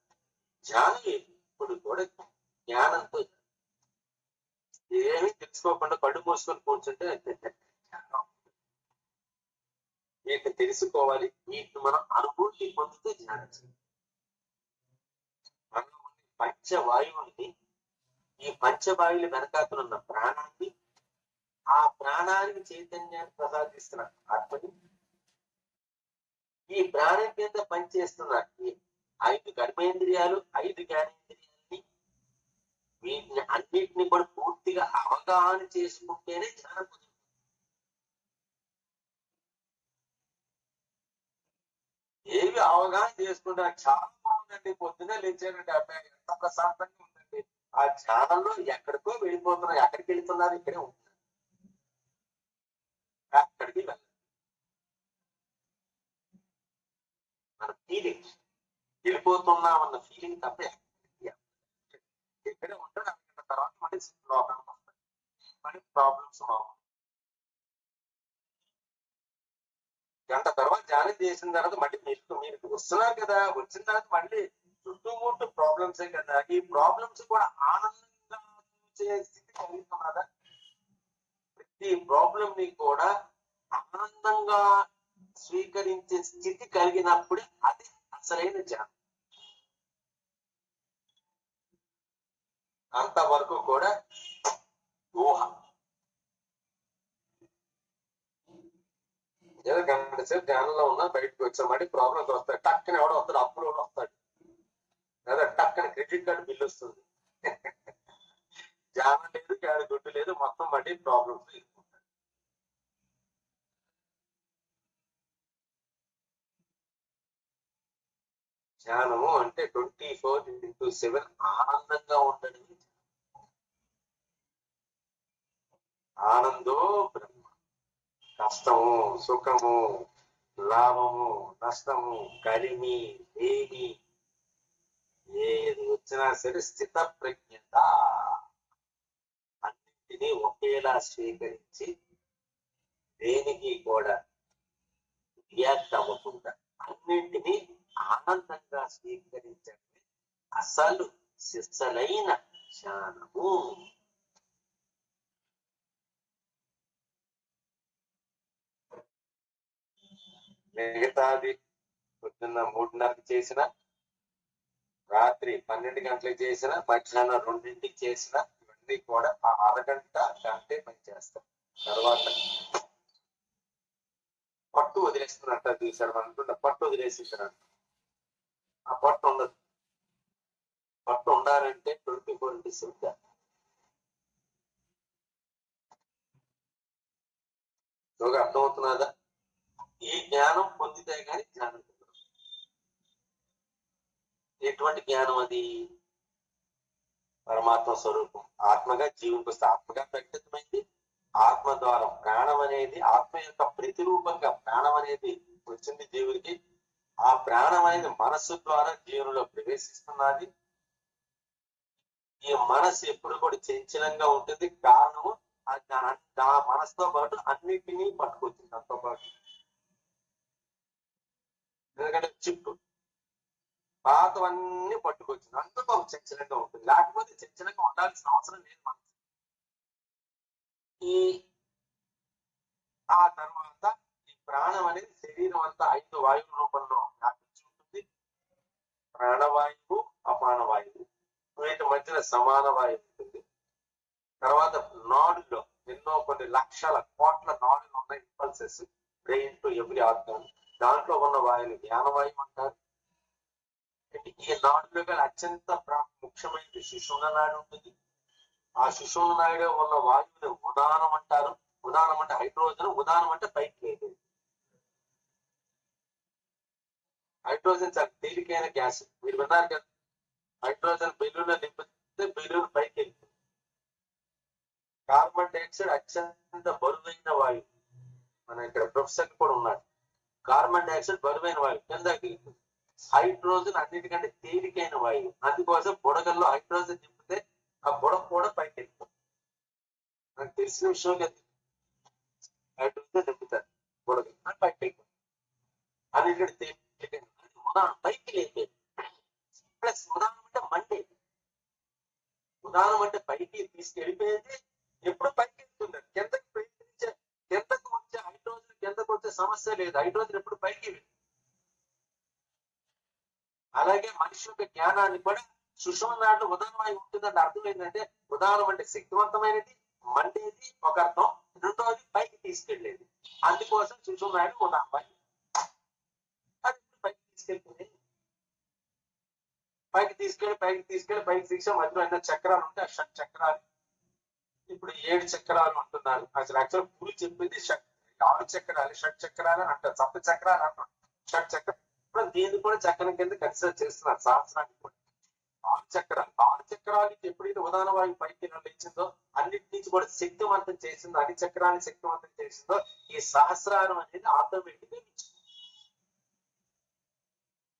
ధ్యానం ఎప్పుడు కూడా జ్ఞానంతో, ఏమీ తెలుసుకోకుండా కళ్ళు మూసుకొని కూర్చుంటే వీటిని తెలుసుకోవాలి. వీటిని మనం అనుభూతి పొందుతూ ధ్యానం చేయాలి. మనం పంచవాయువుని, ఈ పంచవాయువుల వెనకాతలున్న ప్రాణాన్ని, ఆ ప్రాణానికి చైతన్యాన్ని ప్రసాదిస్తున్న ఆత్మని, ఈ ప్రాణం కింద పనిచేస్తున్న ఈ 5 కర్మేంద్రియాలు, 5 జ్ఞానేంద్రియాలని, వీటిని అన్నిటిని కూడా పూర్తిగా అవగాహన చేసుకుంటేనే ధ్యానం కుదురుతుంది. ఏవి అవగాహన చేసుకుంటే చాలా బాగుందండి, పొద్దునే లేచానండి, అబ్బాయి ఎంత ప్రశాంతంగా ఉందండి. ఆ ధ్యానంలో ఎక్కడికో వెళ్ళిపోతున్నారు. ఎక్కడికి వెళ్తున్నారు? ఇక్కడే ఉంటున్నారు. అక్కడికి వెళ్ళాలి. మన ఫీలింగ్ వెళ్ళిపోతున్నామన్న ఫీలింగ్ తప్ప ఇక్కడే ఉంటాడు. అనుకున్న తర్వాత మళ్ళీ ప్రాబ్లమ్స్ వస్తాయి, మళ్ళీ ప్రాబ్లమ్స్ రావు. గంట తర్వాత ధ్యానం చేసిన తర్వాత మళ్ళీ మీరు వస్తున్నారు కదా, వచ్చిన తర్వాత మళ్ళీ చుట్టుముట్టు ప్రాబ్లమ్సే కదా. ఈ ప్రాబ్లమ్స్ కూడా ఆనందంగా చూసే స్థితి కలుగుతున్నదా? ప్రతి ప్రాబ్లం ని కూడా ఆనందంగా స్వీకరించే స్థితి కలిగినప్పుడు అది అసలైన ధ్యానం. అంతవరకు కూడా ఊహ. ఏదో గంట సేపు ధ్యానంలో ఉన్నా బయటకు వచ్చామంటే ప్రాబ్లమ్స్ వస్తాయి. టక్కన ఎవడో వస్తాడు, అప్పులు కూడా వస్తాడు, లేదా టక్కన క్రెడిట్ కార్డు బిల్ వస్తుంది. ధ్యానం లేదు, క్యాడ గుడ్డు లేదు, మొత్తం బట్టి ప్రాబ్లమ్స్. ధ్యానము అంటే 24/7 ఆనందంగా ఉండడం. ఆనందో బ్రహ్మ. కష్టము, సుఖము, లాభము, నష్టము, కలిమి, లేమి ఏది వచ్చినా సరే స్థిత ప్రజ్ఞత, అన్నింటినీ ఒకేలా స్వీకరించి దేనికి కూడా రియాక్ట్ అవ్వకుండా అన్నింటినీ ఆనందంగా స్వీకరించడమే అసలు సిసలైన ధ్యానము. మిగతాది పొద్దున్న 3:30కి చేసిన, రాత్రి 12 గంటలకు చేసిన, మధ్యాహ్నం 2ంటికి చేసిన, ఇవన్నీ కూడా ఆ అరగంట గంటే పని చేస్తాం. తర్వాత పట్టు వదిలేస్తున్నట్ట చూశాడు అనుకుంటా, పట్టు వదిలేసిస్తున్నాడు. ఆ పట్టు ఉండదు. పట్టు ఉండాలంటే 24/7 అర్థమవుతున్నదా? ఈ జ్ఞానం పొందితే కానీ జ్ఞానం కుదరదు. ఎటువంటి జ్ఞానం అది? పరమాత్మ స్వరూపం ఆత్మగా జీవునికి వస్తే ఆత్మగా ప్రకటితమైంది. ఆత్మ ద్వారా ప్రాణం అనేది, ఆత్మ యొక్క ప్రతిరూపంగా ప్రాణం అనేది వచ్చింది జీవుడికి. ఆ ప్రాణం అనేది మనస్సు ద్వారా జీవునిలో ప్రవేశిస్తున్నది. ఈ మనస్సు ఎప్పుడు కూడా చంచలంగా ఉంటుంది. కారణము ఆ మనసుతో పాటు అన్నిటినీ పట్టుకొచ్చింది దాంతో పాటు. ఎందుకంటే చిప్పు పాతవన్నీ పట్టుకొచ్చింది, అందుకు చంచలంగా ఉంటుంది. లేకపోతే చంచలంగా ఉండాల్సిన అవసరం లేదు మనసు. ఆ తర్వాత ఈ ప్రాణం అనేది శరీరం అంతా 5 వాయువుల రూపంలో వ్యాపించి ఉంటుంది. ప్రాణవాయువు, అపాన వాయువు, వీటి మధ్యన సమాన వాయువు ఉంటుంది. తర్వాత నాడులో ఎన్నో కొన్ని లక్షల కోట్ల నాడులు ఉన్నాయి, impulses, brain to every organ. దాంట్లో ఉన్న వాయువుని జ్ఞానవాయువు అంటారు. ఈ నాడులో గల అత్యంత ముఖ్యమైనది సుషుమ్న నాడి ఉంటుంది. ఆ సుషుమ్న నాడిలో ఉన్న వాయువుని ఉదానం అంటారు. ఉదానం అంటే హైడ్రోజన్, ఉదానం అంటే పైకి లేదు. హైడ్రోజన్ చాలా తేలికైన గ్యాస్, మీరు విన్నారు కదా. హైడ్రోజన్ బెలూన్ నింపితే బెలూన్ పైకి వెళ్తుంది. కార్బన్ డైఆక్సైడ్ అత్యంత బరువైన వాయువు. మన ఇక్కడ ప్రొఫెసర్ కూడా ఉన్నాడు. కార్బన్ డైఆక్సైడ్ బరువైన వాయువు కిందకి వెళ్తుంది. హైడ్రోజన్ అన్నిటికంటే తేలికైన వాయువు. అందుకోసం బుడగల్లో హైడ్రోజన్ నింపితే ఆ బుడగ కూడా పైకి వెళ్తుంది. నాకు తెలిసిన విషయం కదా. హైడ్రోజన్ నింపుతారు బుడగ అని పైకి వెళ్తుంది. అన్నిటికంటే తేలికైన ఉదాహరణ పైకి లేదు. ప్లస్ ఉదాహరణ అంటే మండే. ఉదాహరణ అంటే పైకి తీసుకెళ్ళిపోయేది ఎప్పుడు పైకి వెళ్తుంది. కిందకి ప్రయత్నించే, కిందకు వచ్చే హైడ్రోజన్ కిందకు వచ్చే సమస్య లేదు. హైడ్రోజన్ ఎప్పుడు పైకి వెళ్తుంది. అలాగే మనిషి యొక్క జ్ఞానాన్ని కూడా సుషుమ్న నాడిలో ఉదాహరణ ఉంటుందంటే అర్థం ఏంటంటే, ఉదాహరణ అంటే శక్తివంతమైనది, మండేది ఒక అర్థం, రెండోది పైకి తీసుకెళ్లేది. అందుకోసం సుషుమ్న నాడి ఉదాహరణ. అది పైకి తీసుకెళ్తుంది. పైకి తీసుకెళ్లి పైకి తీసే మధ్యలో ఎన్నో చక్రాలు ఉంటాయి. ఆ షట్ చక్రాలు ఇప్పుడు 7 చక్రాలు అంటున్నారు. అసలు యాక్చువల్ పూలు చెప్పింది 6 చక్రాలు, షట్ చక్రాలు అని అంటారు. సప్త చక్రాలు అంటారు. షట్ చక్రాలు దీన్ని కూడా చక్రం కింద కన్సిడర్ చేస్తున్నారు శాస్త్రానికి కూడా. 6 చక్రాలకి ఎప్పుడైతే ఉదాహరణ వాయువు పైకి నిర్ణయించిందో, అన్నిటి నుంచి కూడా శక్తివంతం చేసిందో, అన్ని చక్రాన్ని శక్తివంతం చేసిందో, ఈ సహస్రారం అనేది ఆటోమేటిక్ గా ఇచ్చింది.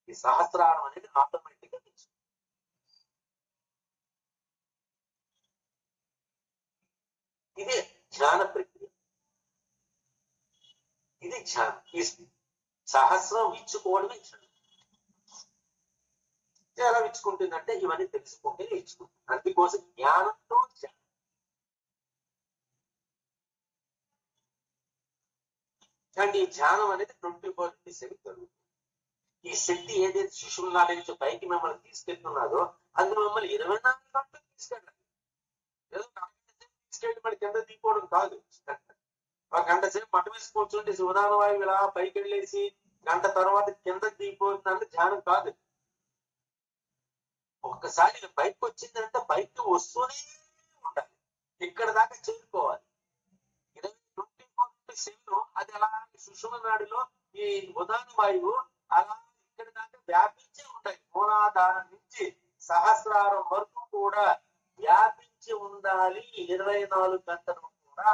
ఈ సహస్రారం అనేది ఆటోమేటిక్ గా ఇచ్చింది. ఇది ధ్యాన ప్రక్రియ. ఇది ధ్యానం. ఈ సహస్రం ఇచ్చుకోవడమే ధ్యానం. ఎలా ఇచ్చుకుంటుందంటే ఇవన్నీ తెలుసుకుంటే ఇచ్చుకుంటుంది. అందుకోసం జ్ఞానంతో ధ్యానం. అండ్ ఈ ధ్యానం అనేది 24/7 జరుగుతుంది. ఈ శక్తి ఏదైతే సుషుమ్న నాడి నుంచి పైకి మిమ్మల్ని తీసుకెళ్తున్నారో అది మిమ్మల్ని 24 గంటలు తీసుకెళ్ళాలి. ఏదో తీసుకెళ్ళి మరి కింద దిగిపోవడం కాదు. ఒక గంట సేపు మఠ వేసి కూర్చుంటే ఉదాహరణ వాయువు ఇలా పైకి వెళ్ళేసి గంట తర్వాత కింద దిగిపోతుందంటే ధ్యానం కాదు. ఒక్కసారి బయటకు వచ్చిందంటే బయటకు వస్తూనే ఉండాలి, ఇక్కడ దాకా చేరుకోవాలి. 24/7 అది అలా సుషుమ్న నాడిలో ఈ ఉదాహరణ వాయువు అలా ఇక్కడ దాకా వ్యాపించే ఉంటాయి. మూలాధారం నుంచి సహస్రారం వరకు కూడా వ్యాపించి ఉండాలి 24 గంటలు కూడా.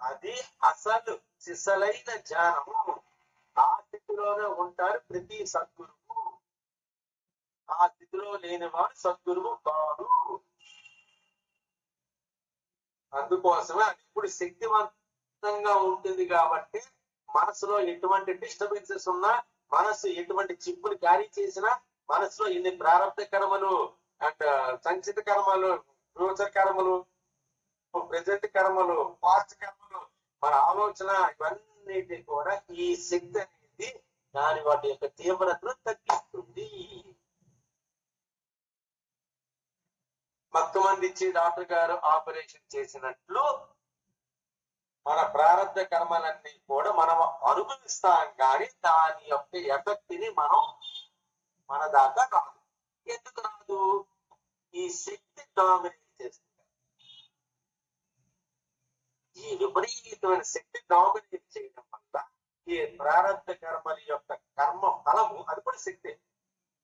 అది అసలు సిసలైన ధ్యానము. ఆ స్థితిలోనే ఉంటారు ప్రతి సద్గురువు. ఆ స్థితిలో లేనివాడు సద్గురువు కాదు. అందుకోసమే అది ఇప్పుడు శక్తివంతంగా ఉంటుంది కాబట్టి మనసులో ఎటువంటి డిస్టర్బెన్సెస్ ఉన్నా, మనసు ఎటువంటి చిప్పులు క్యారీ చేసినా, మనసులో ఎన్ని ప్రారంభ కర్మలు అండ్ సంచిత కర్మలు, ఫ్యూచర్ కర్మలు, ప్రెజెంట్ కర్మలు, పాస్ట్ కర్మలు, మన ఆలోచన ఇవన్నిటి కూడా ఈ శక్తి అనేది దాని వాటి యొక్క తీవ్రతను తగ్గిస్తుంది. మొత్తమంది ఇచ్చి డాక్టర్ గారు ఆపరేషన్ చేసినట్లు మన ప్రారంభ కర్మలన్నీ కూడా మనం అనుభవిస్తాం, కానీ దాని యొక్క ఎఫెక్ట్ ని మనం మన దాకా రాదు. ఎందుకు రాదు? ఈ శక్తి డామినేట్ చేస్తుంది. ఈ విపరీతమైన శక్తి డామినేట్ చేయడం వల్ల ఈ ప్రారంభ కర్మల యొక్క కర్మ ఫలము అది కూడా శక్తి,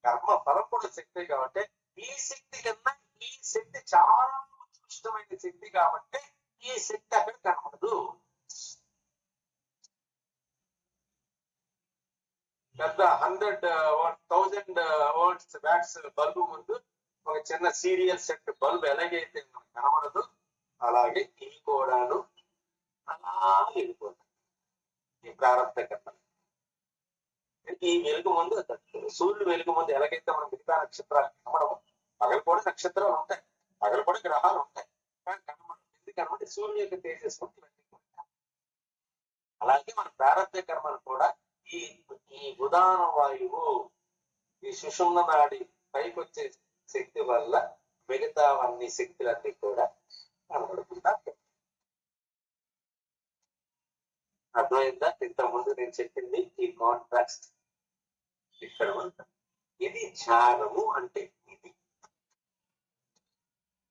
కర్మ ఫలం కూడా శక్తి. కాబట్టి ఈ శక్తి కన్నా ఈ శక్తి చాలా ఉత్కృష్టమైన శక్తి కాబట్టి ఈ శక్తి అక్కడ కనబడదు. పెద్ద 100,000 వాట్స్ బ్యాట్స్ బల్బు ముందు ఒక చిన్న సీరియల్ సెట్ బల్బ్ ఎలాగైతే మనకు కనబడదు, అలాగే ఇవి కూడాను అలా వెళ్ళిపోతాయి ఈ ప్రారంభ కర్మలు. ఈ వెలుగు ముందు సూర్యుడు వెలుగు ముందు ఎలాగైతే మనం మిగతా నక్షత్రాలు కనబడము, పగలు కూడా నక్షత్రాలు ఉంటాయి, పగలు కూడా గ్రహాలు ఉంటాయి, కానీ కనబడదు. ఎందుకనమాట సూర్యుని యొక్క తేజస్సు. అలాగే మన ప్రారంభ కర్మలు కూడా ఈ ఉదాహరణ వాయువు, ఈ సుషుమ్న నాడి పైకి వచ్చే శక్తి వల్ల మిగతా అన్ని శక్తులన్నీ కూడా కనబడుతుందా. అర్థమైందా? ఇంతకుముందు నేను చెప్పింది ఈ కాంట్రాక్ట్ ఇక్కడ ఉంటాం. ఇది ధ్యానము అంటే ఇది.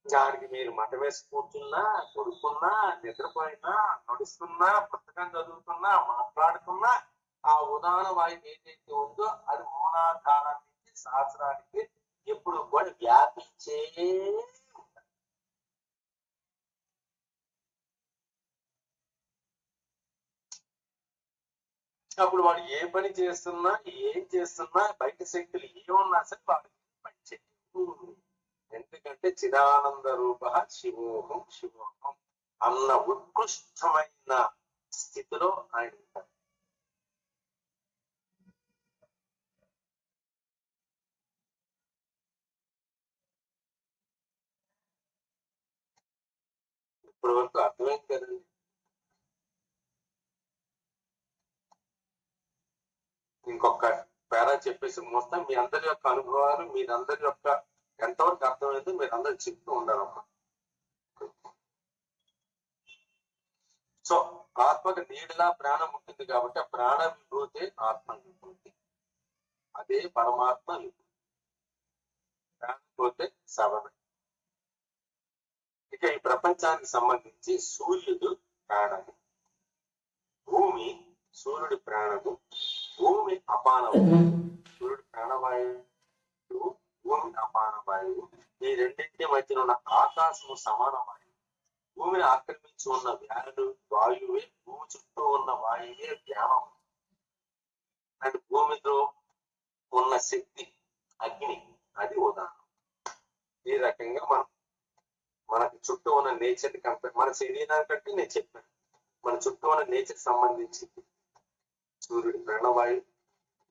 దానికి మీరు మఠ వేసి కూర్చున్నా, కొడుకున్నా, నిద్రపోయినా, నడుస్తున్నా, పుస్తకం చదువుతున్నా, మాట్లాడుతున్నా, ఆ ఉదాహరణ వాయువు ఏదైతే ఉందో అది మూలాధారం నుంచి సహస్రానికి ఎప్పుడు కూడా వ్యాపించే ఉంటుంది. అప్పుడు వాడు ఏ పని చేస్తున్నా, ఏం చేస్తున్నా, బయట శక్తులు ఏమన్నా సరే వాడు పని చేయవు. ఎందుకంటే చిదానంద రూప శివోహం శివోహం అన్న ఉత్కృష్టమైన స్థితిలో ఆయన ఉంటారు. ఇప్పటి వరకు అర్థమైంది కదండి. ఇంకొక పేరా చెప్పేసి మొత్తం మీ అందరి యొక్క అనుభవాలు, మీరందరి యొక్క ఎంతవరకు అర్థమైందో మీరు అందరు చెప్తూ ఉండాలమ్మా. సో ఆత్మకు నీడలా ప్రాణం ఉంటుంది కాబట్టి ఆ ప్రాణ విభూతే ఆత్మ విభూతి, అదే పరమాత్మ విభూతి. ప్రాణం పోతే సవన. ఇక ఈ ప్రపంచానికి సంబంధించి సూర్యుడు ప్రాణము, భూమి సూర్యుడి ప్రాణము, భూమి అపానవాయువు. సూర్యుడు ప్రాణవాయువు, భూమి అపానవాయువు. ఈ రెండింటి మధ్యన ఉన్న ఆకాశము సమాన వాయువు. భూమిని ఆక్రమించి ఉన్న వాయువే, భూమి చుట్టూ ఉన్న వాయువే జ్ఞానం. అండ్ భూమితో ఉన్న శక్తి అగ్ని, అది ఉదాహరణ. ఈ రకంగా మనకి చుట్టూ ఉన్న నేచర్ కంపేర్, మన శరీరానికంటే నేను చెప్పాను మన చుట్టూ ఉన్న నేచర్ సంబంధించి సూర్యుడి ప్రాణవాయువు,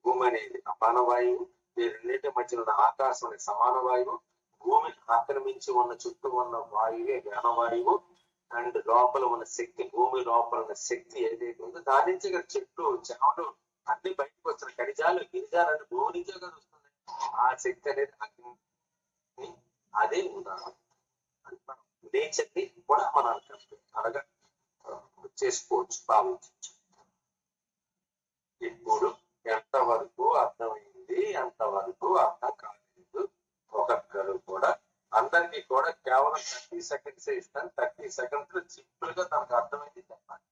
భూమి అనేది అపానవాయువు. ఈ రెండింటి మధ్యన ఉన్న ఆకాశం అనే సమాన వాయువు. భూమిని ఆక్రమించి ఉన్న చుట్టూ ఉన్న వాయువే జ్ఞానవాయువు. అండ్ లోపల ఉన్న శక్తి, భూమి లోపల ఉన్న శక్తి ఏదైతే ఉందో దాని నుంచి ఇక్కడ చెట్లు, చేమలు అన్ని బయటకు వస్తున్న ఖనిజాలు, గిరిజాలు అన్ని భూమి నుంచే కదా వస్తుంది. ఆ శక్తి అనేది అగ్ని, అదే ఉదాహరణ. నేచర్ ని కూడా మనం అనగా చేసుకోవచ్చు, భావించవచ్చు. ఇప్పుడు ఎంతవరకు అర్థమైంది, ఎంతవరకు అర్థం కాలేదు, ఒక్కొక్కరు కూడా అందరికీ కూడా కేవలం 30 సెకండ్స్ ఇస్తాను. 30 సెకండ్స్ లో సింపుల్ గా తనకు అర్థమైంది చెప్పాలి.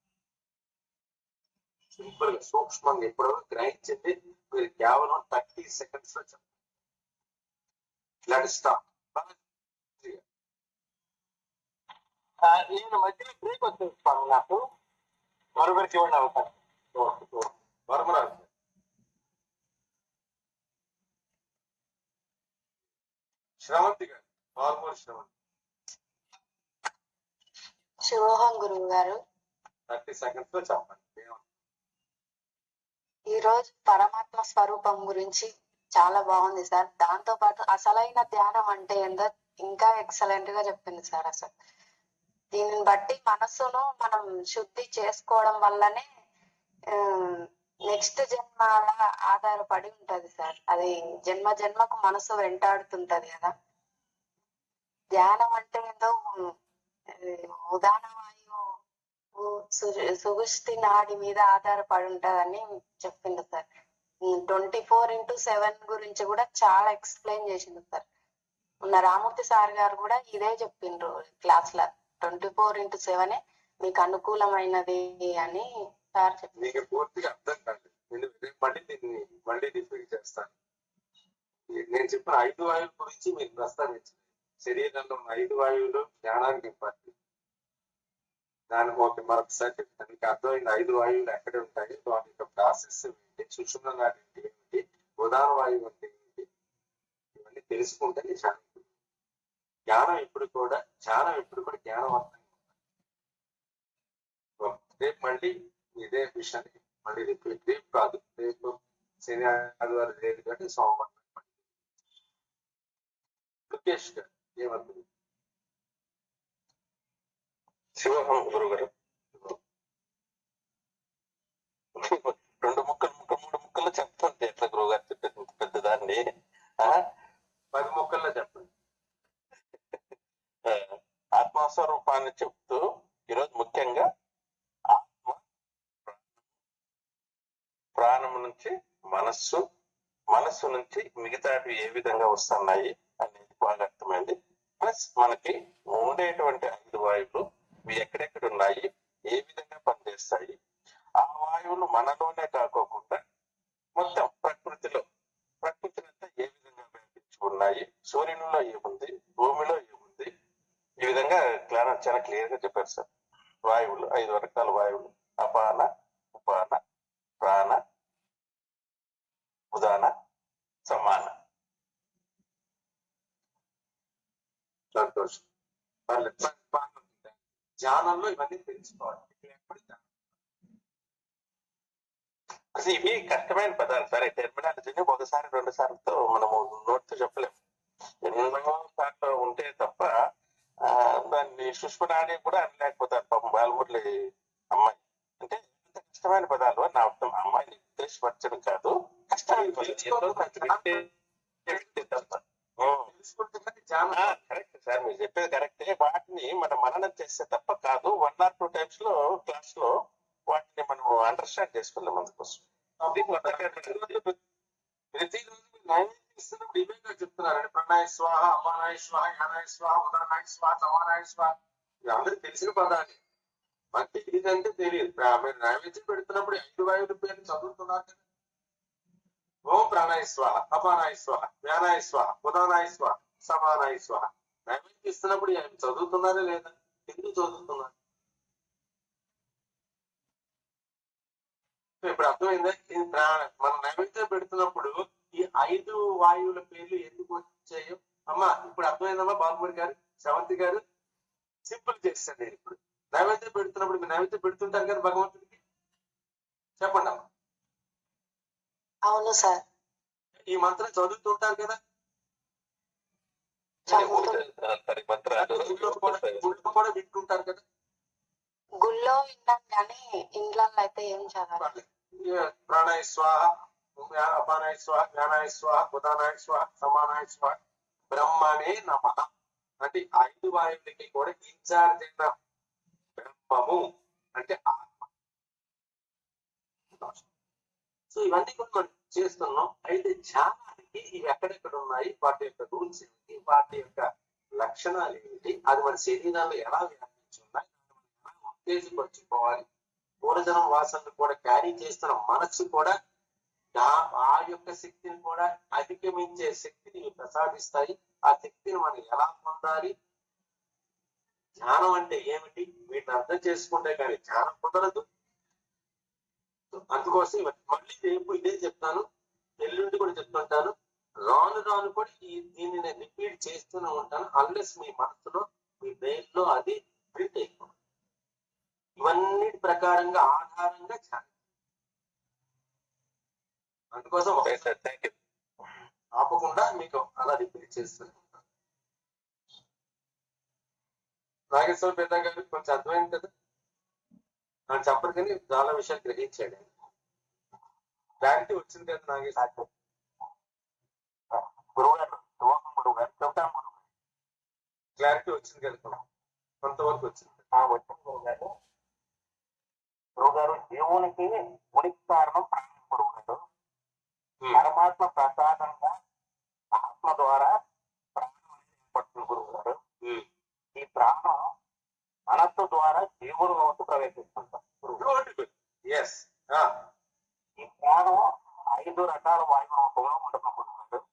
సింపుల్ గా సూక్ష్మంగా ఎప్పుడో గ్రహించింది మీరు కేవలం 30 సెకండ్స్ లో చెప్పండి. స్టాప్. నేను మధ్యలో బ్రేక్ వచ్చేస్తాను, నాకు మరొకరికి ఇవ్వండి అవకాశం. వరమరాజు శ్రవంతి గారు, ఆల్మోర్ శ్రవంతి. శుభోహం గురువు గారు. 30 సెకండ్స్ లో చెప్పండి. ఈ రోజు పరమాత్మ స్వరూపం గురించి చాలా బాగుంది సార్. దాంతో పాటు అసలైన ధ్యానం అంటే ఏందో ఇంకా ఎక్సలెంట్ గా చెప్పింది సార్. అసలు దీనిని బట్టి మనస్సును మనం శుద్ధి చేసుకోవడం వల్లనే నెక్స్ట్ జన్మ ఆధారపడి ఉంటది సార్. అది జన్మ జన్మకు మనసు వెంటాడుతుంటది కదా. ధ్యానం అంటే ఏందో ఉదాహరణ వాయువు సుగుష్టి నాడి మీద ఆధారపడి ఉంటదని చెప్పింది సార్. 24/7 గురించి కూడా చాలా ఎక్స్ప్లెయిన్ చేసింది సార్. ఉన్న రామూర్తి సార్ గారు కూడా ఇదే చెప్పిండ్రు క్లాస్ లో. 24/7 మీకు అనుకూలమైనది అని సార్ చెప్పింది. మీకు పూర్తిగా అర్థం కాదు. మళ్ళీ రిపీట్ చేస్తాను. నేను చెప్పిన 5 వాయువుల గురించి మీరు ప్రస్తావించారు. శరీరంలో ఉన్న 5 వాయువులు జ్ఞానానికి ఇంపార్టెంట్. దానికి మరొకసారి చెప్తాను. మీకు అర్థమైంది 5 వాయువులు ఎక్కడ ఉంటాయి, వాటి యొక్క ప్రాసెస్ ఏంటి, సుషుమ్న నాడి అంటే ఏమిటి, ఉదాహరణ వాయువు అంటే ఏమిటి, ఇవన్నీ తెలుసుకుంటే జ్ఞానం ఎప్పుడు కూడా జ్ఞానవంతంగా. రేపు మళ్ళీ ఇదే విషయాన్ని మళ్ళీ రేపు కాదు, రేపు శని ఆదివారం లేదు కాబట్టి సోమవారం. ముఖేష్ గారు ఏమంటుంది? శివహం గురువు గారు. 2 ముక్కలు 3 ముక్కలు చెప్తుంటే ఎట్లా గురువు గారు చెప్పేది పెద్దదాన్ని 10 ముక్కల్లో చెప్పండి. ఆత్మస్వరూపాన్ని చెప్తూ ఈరోజు ముఖ్యంగా ఆత్మ ప్రాణం నుంచి మనస్సు నుంచి మిగతావి ఏ విధంగా వస్తున్నాయి అనేది బాగా అర్థమైంది. ప్లస్ మనకి ఉండేటువంటి 5 వాయువులు ఎక్కడెక్కడ ఉన్నాయి, ఏ విధంగా పనిచేస్తాయి, ఆ వాయువులు మనలోనే కాకోకుండా మొత్తం ప్రకృతినంతా ఏ విధంగా వ్యాపించి ఉన్నాయి, సూర్యునిలో ఏముంది, భూమిలో ఏముంది, ఈ విధంగా చాలా క్లియర్ గా చెప్పారు సార్. వాయువులు 5 రకాల వాయువులు: అపాన, ఉపాన, ప్రాణ, ఉదాన, సమాన. సంతోషం. ధ్యానంలో ఇవన్నీ తెలుసుకోవాలి. అసలు ఇవి కష్టమైన పదాలు సార్. ఈ టెర్మినాలజీని 1 సారి 2 సార్లతో మనము నోట్తో చెప్పలేము. ఎన్నో సార్లు ఉంటే తప్ప దాన్ని సుష్మనాడి కూడా అనలేకపోతారు పాపం బాలమురళి అమ్మాయి. అంటే ఎంత కష్టమైన పదాలు అని నా అర్థం. అమ్మాయిని ఉద్దేశపరచడం కాదు, కష్టమైన పదాలు తప్ప. కరెక్ట్ సార్, మీరు చెప్పేది కరెక్టే. వాటిని మనం మననం చేస్తే తప్ప కాదు. 1 or 2 times లో క్లాస్ లో వాటిని మనం అండర్స్టాండ్ చేసుకున్నాం. అందుకోసం ప్రతిరోజు నైవేద్యం ఇవేగా చెప్తున్నారండి. ప్రణాయ స్వాహ, అపానాయ స్వాహ, యానాయ స్వాహ, ఉదానాయ స్వాహ, సమానాయ స్వాహ. ఇవి అందరికి తెలిసిన పదాలు. మనకి ఇదంటే తెలియదు. మీరు నైవేద్యం పెడుతున్నప్పుడు 5 వాయువుల పేర్లు చదువుతున్నారు కదా. ఓం ప్రాణాయ స్వాహ, అపానాయ స్వాహ, వ్యానాయ స్వాహ, ఉదానాయ స్వాహ, సమానాయ స్వాహ. నైవేద్యం ఇస్తున్నప్పుడు చదువుతున్నారా లేదా? ఎందుకు చదువుతున్నారు? ఇప్పుడు అర్థమైందా? ఇది మనం నైవేద్యం పెడుతున్నప్పుడు ఈ 5 వాయువుల పేర్లు ఎందుకు వచ్చాయో అమ్మా ఇప్పుడు అర్థమైందమ్మా. బాబుమూరి గారు, శ్రవంతి గారు సింపుల్ చేస్తాను. నేను ఇప్పుడు నైవేద్యం పెడుతున్నప్పుడు మీరు నైవేద్యం పెడుతుంటారు కదా భగవంతుడికి, చెప్పండి అమ్మా. అవును సార్. ఈ మంత్రం చదువుతుంటారు కదా. గుళ్ళో కూడా వింటుంటారు కదా. గుళ్ళో విన్నాం కానీ ఇండ్లలో అయితే ఏం చదవాలి. ప్రాణాయ స్వాహ, అపానాయ స్వాహ, జ్ఞానాయ స్వాహ, ఉదానాయ స్వాహ, సమానాయ స్వాహ, బ్రహ్మనే నమః. అంటే 5 వాయువులకి కూడా ఇన్ఛార్జ్ అయిన బ్రహ్మము అంటే ఆత్మ. సో ఇవన్నీ కూడా మనం చేస్తున్నాం. అయితే ధ్యానానికి ఇవి ఎక్కడెక్కడ ఉన్నాయి, వాటి యొక్క రూల్స్ ఏమిటి, వాటి యొక్క లక్షణాలు ఏమిటి, అది మన శరీరాల్లో ఎలా వ్యాపించి ఉన్నాయి, ఎలా ఉత్తేజపరుచుకోవాలి, పూర్వజనం వాసనలు కూడా క్యారీ చేస్తున్న మనస్సు కూడా ఆ యొక్క శక్తిని కూడా అధిగమించే శక్తిని ఇవి ప్రసాదిస్తాయి. ఆ శక్తిని మనం ఎలా పొందాలి, ధ్యానం అంటే ఏమిటి, వీటిని అర్థం చేసుకుంటే కానీ ధ్యానం కుదరదు. అందుకోసం మళ్ళీ రేపు ఇదే చెప్తాను, ఎల్లుండి కూడా చెప్తుంటాను, రాను రాను కూడా దీన్ని నేను రిపీట్ చేస్తూనే ఉంటాను. అన్లెస్ మీ మనసులో, మీ బ్రెయిన్ లో అది ప్రింట్ అయిపోతుంది. ఇవన్నిటి ప్రకారంగా ఆధారంగా ధ్యానం. అందుకోసం థ్యాంక్ యూ. ఆపకుండా మీకు అలా రిపీట్ చేస్తూనే ఉంటాను. నాగేశ్వర పెద్ద గారు కొంచెం అర్థమైంది కదా, నాకు చెప్పరు కానీ చాలా విషయాలు గ్రహించాడు. క్లారిటీ వచ్చింది కదా నాగేశ్వర? గురువుగారు గురువుగారు చెప్తాను. క్లారిటీ వచ్చింది కదా, కొంతవరకు వచ్చింది. వచ్చింది గురువుగారు. గురువుగారు దేవునికి ఉనికి కారణం ప్రాణం గురువుగారు. పరమాత్మ ప్రసాదంగా ఆత్మ ద్వారా ప్రాణం అనేది ఏర్పడుతుంది గురువుగారు. ఈ ప్రాణం మనస్సు ద్వారా జీవులలోకి ప్రవేశిస్తుంటాం. ఎస్, ఈ ప్రాణం 5 రకాల వాయువు రూపంలో ఉంటుంది గురువుగారు.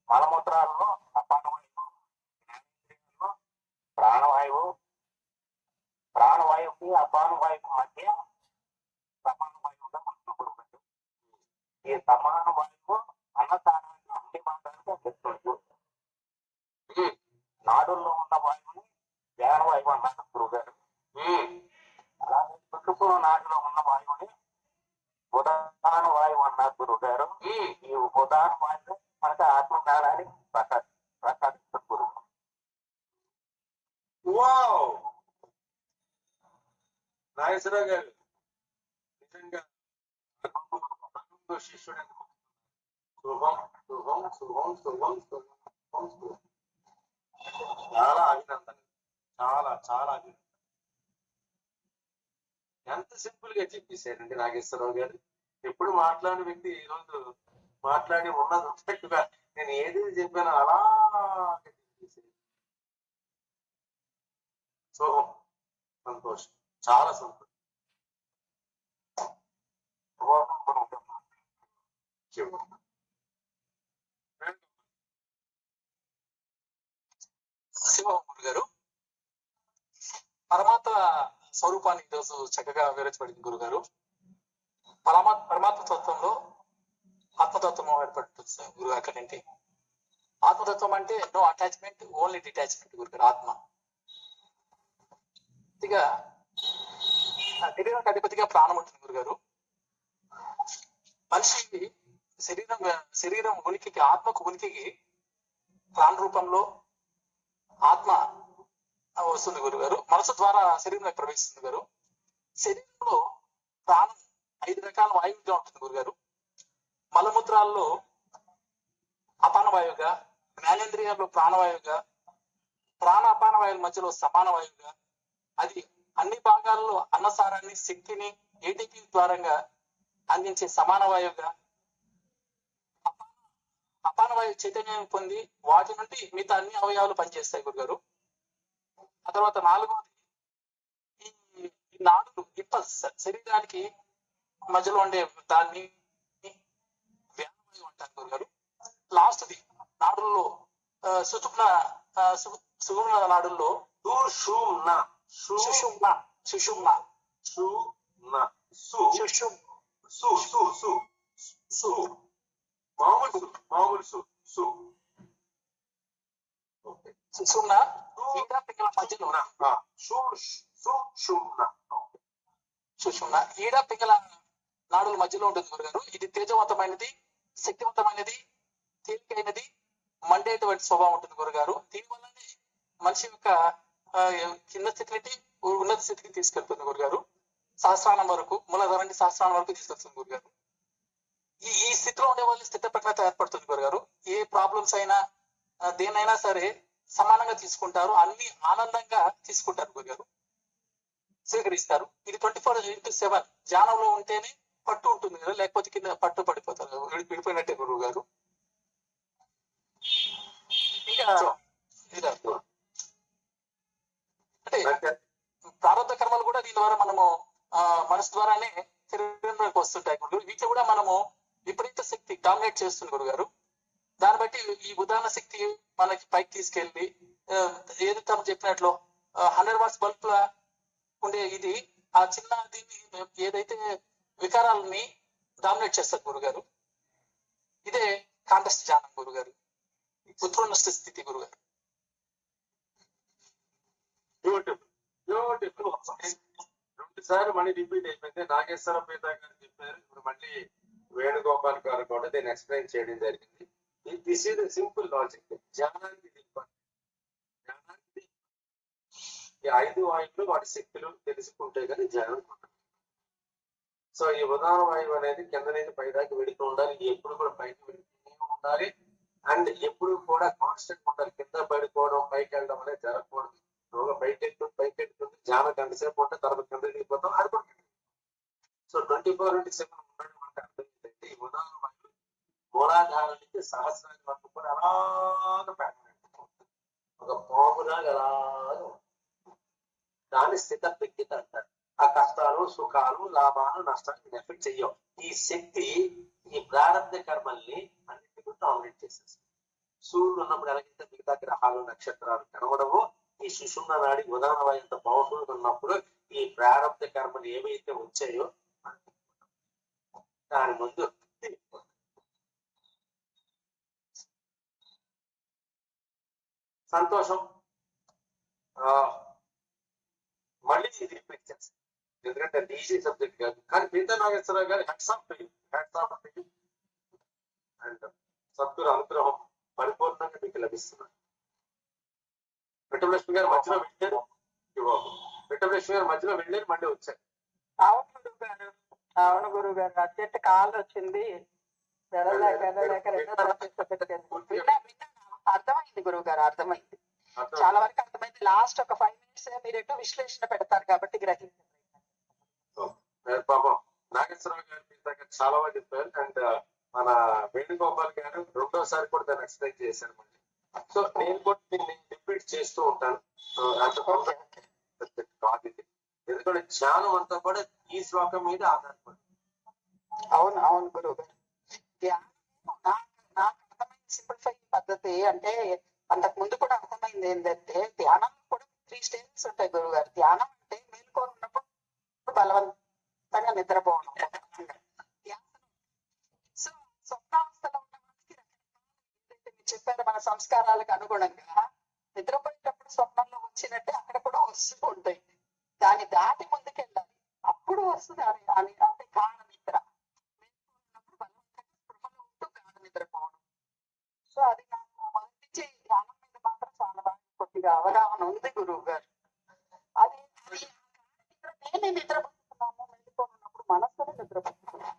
మలమూత్రాల్లో అపానవాయువు, జ్ఞానేంద్రియాల్లో ప్రాణవాయువు, ప్రాణవాయువుకి అపానవాయువు మధ్య సమాన వాయువుగా ఉంటుంది గురువుగారు. ఈ సమాన వాయువు అన్నదానాన్ని అన్ని భాగాలుగా చెప్తుంది. నాడుల్లో ఉన్న వాయువుని జ్ఞానవాయువు అన్నారు గురువుగారు. అలాగే చుట్టుకున్న నాటిలో ఉన్న వాయువుని ఉదాహరణ వాయువు అన్నారు గురువుగారు. ఈ ఉదాహరణ వాయువు మనకు ఆత్మజ్ఞానాన్ని ప్రసాదిస్తుంది గురువు. వావ్, నాగేశ్వరరావు గారు నిజంగా శిష్యుడు. శుభం శుభం శుభం శుభం శుభం శుభం. చాలా అభినందన, చాలా చాలా అభినందన. ఎంత సింపుల్ గా చెప్పేశారండి నాగేశ్వరరావు గారు. ఎప్పుడు మాట్లాడిన వ్యక్తి ఈ రోజు మాట్లాడి ఉన్నది ఉన్నట్టుగా నేను ఏది చెప్పానో అలా చెప్పేసారు. శుభం, సంతోషం, చాలా సంతోషం. శివకుమార్ గారు, పరమాత్మ స్వరూపాన్ని ఈరోజు చక్కగా వివరించబడింది గురుగారు. పరమాత్మ తత్వంలో ఆత్మతత్వం ఏర్పడుతుంది సార్ గురుగారు. అక్కడేంటి ఆత్మతత్వం అంటే నో అటాచ్మెంట్, ఓన్లీ డిటాచ్మెంట్ గురుగారు. ఆత్మ ఇదిగా శరీరానికి అధిపతిగా ప్రాణం ఉంటుంది గురుగారు. మనిషికి శరీరం ఉనికికి, ఆత్మకు ఉనికికి ప్రాణ రూపంలో ఆత్మ వస్తుంది గురుగారు. మనసు ద్వారా శరీరంలోకి ప్రవేశిస్తుంది గారు. శరీరంలో ప్రాణం 5 రకాల వాయువుగా ఉంటుంది గురుగారు. మలమూత్రాల్లో అపాన వాయువుగా, జ్ఞానేంద్రియాల్లో ప్రాణవాయువుగా, ప్రాణ అపాన వాయువుల మధ్యలో సమాన వాయువుగా, అది అన్ని భాగాల్లో అన్నసారాన్ని, శక్తిని ఏటీపీ ద్వారంగా అందించే సమాన వాయువుగా, అపాన వాయువు చైతన్యాన్ని పొంది వాటి నుండి మిగతా అన్ని అవయవాలు పనిచేస్తాయి గురుగారు. ఆ తర్వాత 4వది ఈ నాడులు, ఇంపల్స్, శరీరానికి మధ్యలో ఉండే దాన్ని వ్యానవాయువు అంటారు గురుగారు. లాస్ట్ది నాడుల్లో సుషుమ్న నాడుల్లో సుషుమ్న ఈడా పింగళ మధ్యలో సుషుమ్న ఈడా పింగళ నాడుల మధ్యలో ఉంటుంది గురుగారు. ఇది తేజవంతమైనది, శక్తివంతమైనది, తేలికైనది, మండేటువంటి స్వభావం ఉంటుంది గురుగారు. దీనివల్లనే మనిషి యొక్క కింద స్థితి నుండి ఉన్నత స్థితికి తీసుకెళ్తుంది గురుగారు. సహస్రానం వరకు, మూలాధారాన్ని సహస్రానం వరకు తీసుకెళ్తుంది గురుగారు. ఈ స్థితిలో ఉండే వాళ్ళు స్థిత ప్రజ్ఞత ఏర్పడుతుంది గురుగారు. ఏ ప్రాబ్లమ్స్ అయినా దేనైనా సరే సమానంగా తీసుకుంటారు, అన్ని ఆనందంగా తీసుకుంటారు గురుగారు. స్వీకరిస్తారు. ఇది 24/7 ధ్యానంలో ఉంటేనే పట్టు ఉంటుంది కదా, లేకపోతే కింద పట్టు పడిపోతారు, విడిపోయినట్టే గురువు గారు. ఇంకా ఇది అర్థం. అంటే ప్రారంభ కర్మలు కూడా దీని ద్వారా మనము మనసు ద్వారానే శరీరంలోకి వస్తుంటాయి గురువు. వీటిని కూడా మనము విపరీత శక్తి డామినేట్ చేస్తుంది గురువు గారు. దాన్ని బట్టి ఈ ఉదాహరణ శక్తి మనకి పైకి తీసుకెళ్ళి ఏది తమ చెప్పినట్లు 100 వాట్స్ బల్బ్ లా ఉండే ఇది ఆ చిన్న దీన్ని ఏదైతే వికారాలని డామినేట్ చేస్తారు గురుగారు. ఇదే కాంటెస్ట్ ధ్యానం గురుగారు, ఉత్పన్నస్థ స్థితి గురుగారు. రెండు సార్లు మళ్ళీ రిపీట్ అయిపోయింది. నాగేశ్వర పీత గారు చెప్పారు, ఇప్పుడు మళ్ళీ వేణుగోపాల్ గారు కూడా దీన్ని ఎక్స్ప్లెయిన్ చేయడం జరిగింది. This is simple logic. ధ్యానానికి ధ్యానానికి ఈ 5 వాయువులు వాటి శక్తులు తెలుసుకుంటే కానీ ధ్యానం. సో ఈ ఉదాహరణ వాయువు అనేది కింద నుంచి పైదాకి వెళుతూ ఉండాలి, ఎప్పుడు కూడా పైకి వెళుతూనే ఉండాలి. అండ్ ఎప్పుడు కూడా కాన్స్టెంట్ ఉండాలి. కింద పడిపోవడం పైకి వెళ్ళడం అనేది జరగకూడదు. రోగ పైకి ఎక్కుతుంది ధ్యానం గంట సేపు ఉంటే తర్వాత కింద దిగిపోతాం, అది కూడా. సో 24/7 ఉండడం అంటే అర్థం ఏంటంటే ఈ ఉదాహరణ వాయువు మూలాధారం నుంచి సహస్రానికి వరకు కూడా అలాగ ఒక పాములాగా అలాగ దాన్ని స్థితప్రజ్ఞత అంటారు. ఆ కష్టాలు సుఖాలు లాభాలు నష్టాలు ఎఫెక్ట్ చెయ్యవు. ఈ శక్తి ఈ ప్రారంభ కర్మల్ని అన్నింటినీ డామినేట్ చేసేస్తుంది. సూర్యుడు ఉన్నప్పుడు ఎలాగైతే మిగతా గ్రహాలు నక్షత్రాలు కనబడవో, ఈ సుషుమ్న నాడి ఉదాహరణ వాయు ఎంత పవర్ఫుల్ ఉన్నప్పుడు ఈ ప్రారంభ కర్మలు ఏవైతే వచ్చాయో దాని ముందు సంతోషం. మళ్ళీ ఇది రిపీట్ చేస్తాను ఎందుకంటే అది ఈజీ సబ్జెక్ట్ కాదు. కానీ పీత నాగేశ్వరరావు గారి హ్యాట్స్ ఆఫ్ అండ్ సద్గురు అనుగ్రహం పరిపూర్ణంగా మీకు లభిస్తున్నారు. వెంకటలక్ష్మి గారు మధ్యలో వెళ్ళారు, వెంకటలక్ష్మి గారు మధ్యలో వెళ్ళారు, మళ్ళీ వచ్చారు. అవును గురువు గారు, అవును గురువు గారు. అర్జెంట్ కాల్ వచ్చింది, అర్థమైంది గురువు గారు, అర్థమైంది, చాలా వరకు అర్థమైంది. లాస్ట్ ఒక 5 minutes మీరు ఎటో విశ్లేషణ పెడతారు కాబట్టి గ్రహించారు. పాపం నాగేశ్వరరావు గారు చాలా బాగా చెప్పారు. అండ్ మన వేణుగోపాల్ గారు రెండోసారి కూడా దాన్ని ఎక్స్ప్లెయిన్ చేశారు మళ్ళీ. సో నేను కూడా దీన్ని రిపీట్ చేస్తూ ఉంటాను. ఎందుకంటే ధ్యానం అంతా కూడా ఈ శ్లోకం మీద ఆధారపడి. అవును అవును గురువు గారు. ధ్యానం నాకు అర్థమైంది సింప్లిఫై పద్ధతి అంటే అంతకు ముందు కూడా అర్థమైంది ఏంటంటే ధ్యానంలో కూడా 3 stages ఉంటాయి గురువు గారు. ధ్యానం అంటే మేల్కొని ఉన్నప్పుడు బలవంతంగా నిద్రపోవడం. సో స్వప్నావస్థలో ఉన్న వాళ్ళకి ఏదైతే మీరు చెప్పారో మన సంస్కారాలకు అనుగుణంగా నిద్రపోయేటప్పుడు స్వప్నంలో వచ్చినట్టే అక్కడ కూడా వస్తూ ఉంటాయి. దాన్ని దాటి ముందుకెళ్ళాలి, అప్పుడు వస్తుంది అని అంటే గాఢ నిద్ర. మేల్కొన్నప్పుడు బలవంతంగా స్పృహలో ఉంటూ గాఢ నిద్రపోవడం. సో అది నాకు మొదటి నుంచి ధ్యానం మీద మాత్రం చాలా బాగా కొద్దిగా అవగాహన ఉంది గురువు గారు. అది నేనే నిద్రపోతున్నాము, మేలుకొని ఉన్నప్పుడు మనస్సుని నిద్రపోతున్నాము.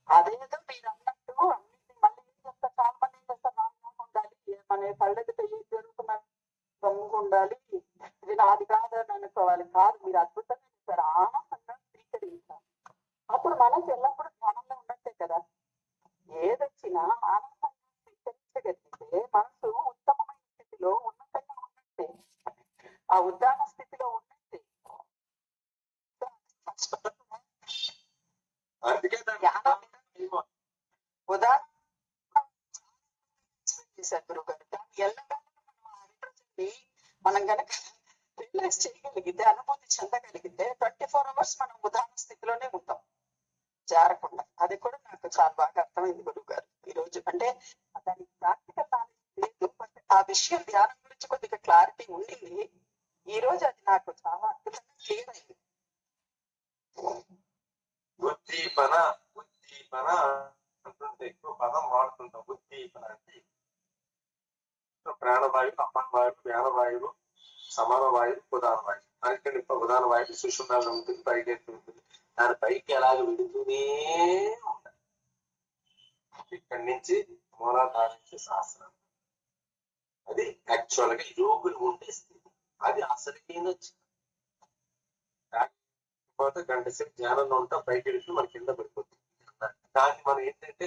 అదేదో మీరు అన్నట్టు అన్నింటినీ మళ్ళీ ఏం చేస్తారు, చాలా మంది ఏం చేస్తారు, నాలుగు ఉండాలి, మన కళ్ళెదిట ఏం జరుగుతున్నా గమ్ముగా ఉండాలి, ఇది నాది కాదని అనుకోవాలి. కాదు, మీరు అద్భుతంగా చేస్తారు, ఆనందంగా స్వీకరించాలి. అప్పుడు మనసు ఎల్లప్పుడూ ధ్యానంలో ఉన్నట్టే కదా. ఏదొచ్చినా ఆనందంగా స్వీకరించగలిగితే మనసు ఉత్తమమైన స్థితిలో ఉన్నతంగా ఉన్నట్టే, ఆ ఉద్దాన స్థితిలో ఉన్నట్టే. ఉదాహరణ గురువు గారు, దాన్ని ఎల్లవేళ మనం కనుక రియలైజ్ చేయగలిగితే, అనుభూతి చెందగలిగితే 24 hours మనం ఉదాహరణ స్థితిలోనే ఉంటాం జారకుండా. అది కూడా నాకు చాలా బాగా అర్థమైంది గురువు గారు ఈ రోజు. అంటే దానికి ప్రాక్టికల్ నాలెడ్జ్ లేదు, బట్ ఆ విషయం ధ్యానం గురించి కొద్దిగా క్లారిటీ ఉండింది. ఈ రోజు అది నాకు చాలా అద్భుతంగా క్లియర్ అయింది. ఉద్దీపన అంటుంటే ఎక్కువ పదం వాడుతుంటాం. ఉద్దీపన అంటే ప్రాణవాయువు, అపనవాయువు, వ్యానవాయువు, సమాన వాయువు, ఉదాహరణ వాయువు. అందుకని ఉదాహరణ వాయువు సుషుమ్నాలో ఉంటుంది, పైకి ఉంటుంది. దాని పైకి ఎలాగ వెళుతూనే ఉంటాయి. ఇక్కడి నుంచి మూలాధారం నుంచి సహస్రం. అది యాక్చువల్ గా యోగులు ఉండే స్థితి, అది అసలైన పోతే గంట సేపు ధ్యానంలో ఉంటా పైకి వెళ్తే మన కింద పడిపోతుంది. దాన్ని మనం ఏంటంటే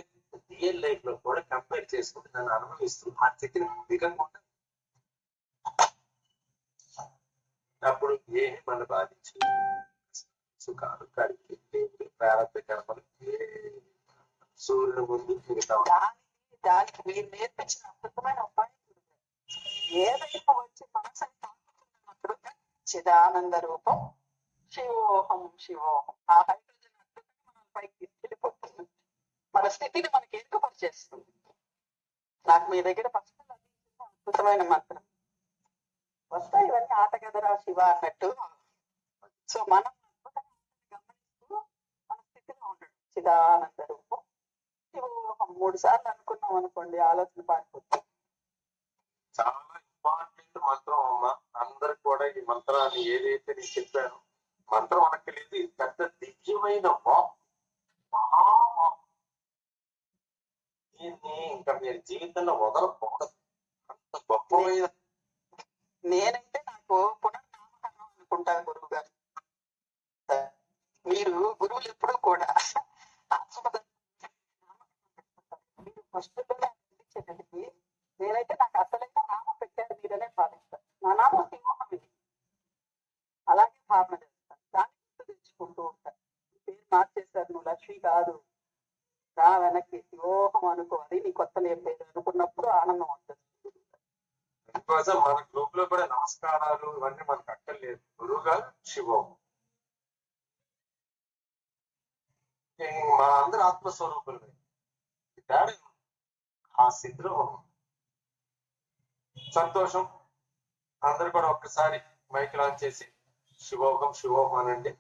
రియల్ లైఫ్ లో కూడా కంపేర్ చేసుకుంటే దాన్ని అనుభవిస్తూ ఆ స్థితిని దిగకుండా అప్పుడు ఏమి మన బాధించు సుఖాలు కడిగి ప్రారంభ కర్మలు సూర్యుని ముందు మిగతా దానికి మీరు నేర్పించిన అద్భుతమైన ఉపాయం ఏదైనా వచ్చి మనసుని తాకుతున్నప్పుడు చిదానంద రూపం శివోహం శివోహం ఆ హైడ్రోజన్ అద్భుతంగా మన పైకి వెళ్ళిపోతుంది, మన స్థితిని మనకి ఎరుకపరిచేస్తుంది. నాకు మీ దగ్గర ఫస్ట్ అద్భుతమైన మంత్రం వస్తాయి, ఇవన్నీ ఆటగదరా శివ అన్నట్టు. సో మనం గమనిస్తూ మన స్థితిలో ఉండడం చిదానంద రూపం శివోహం 3 సార్లు అనుకున్నాం అనుకోండి, ఆలోచన పారిపోతుంది. చాలా ఇంపార్టెంట్ మంత్రం అమ్మ. అందరికి కూడా ఈ మంత్రాన్ని ఏదైతే నేను చెప్పాను, మంత్రం అనక్కలేదు, ఇది పెద్ద దివ్యమైన వాక్, మహావాక్. దీన్ని ఇంకా మీరు జీవితంలో వదలకూడదు. అంత గొప్పమైన నేనైతే నాకు పునర్నామకరణం అనుకుంటా గురువు గారు. మీరు గురువులు ఎప్పుడూ కూడా మీరు ఫస్ట్ అందించేటప్పటికి నేనైతే నాకు అసలైన నామం పెట్టారు మీరనే భావిస్తాను. నా నామం సింహం ఇది, అలాగే భావన చేస్తాను, దాన్ని గుర్తు తెచ్చుకుంటూ ఉంటాను. పేరు మార్చేశారు, నువ్వు లక్ష్మి కాదు, రా వెనక్కి శివోహం అనుకో, అది నీ కొత్త పేరు అనుకున్నప్పుడు ఆనందం ఉంటుంది. అందుకోసం మన గ్రూప్ లో కూడా నమస్కారాలు ఇవన్నీ మనకు అక్కర్లేదు. గురువు గారు శివం, మన అందరు ఆత్మస్వరూపులమే. ఆ స్థితిలో సంతోషం. అందరు కూడా ఒక్కసారి మైక్ లాంచ్ చేసి శివోహం శివోహం అనండి.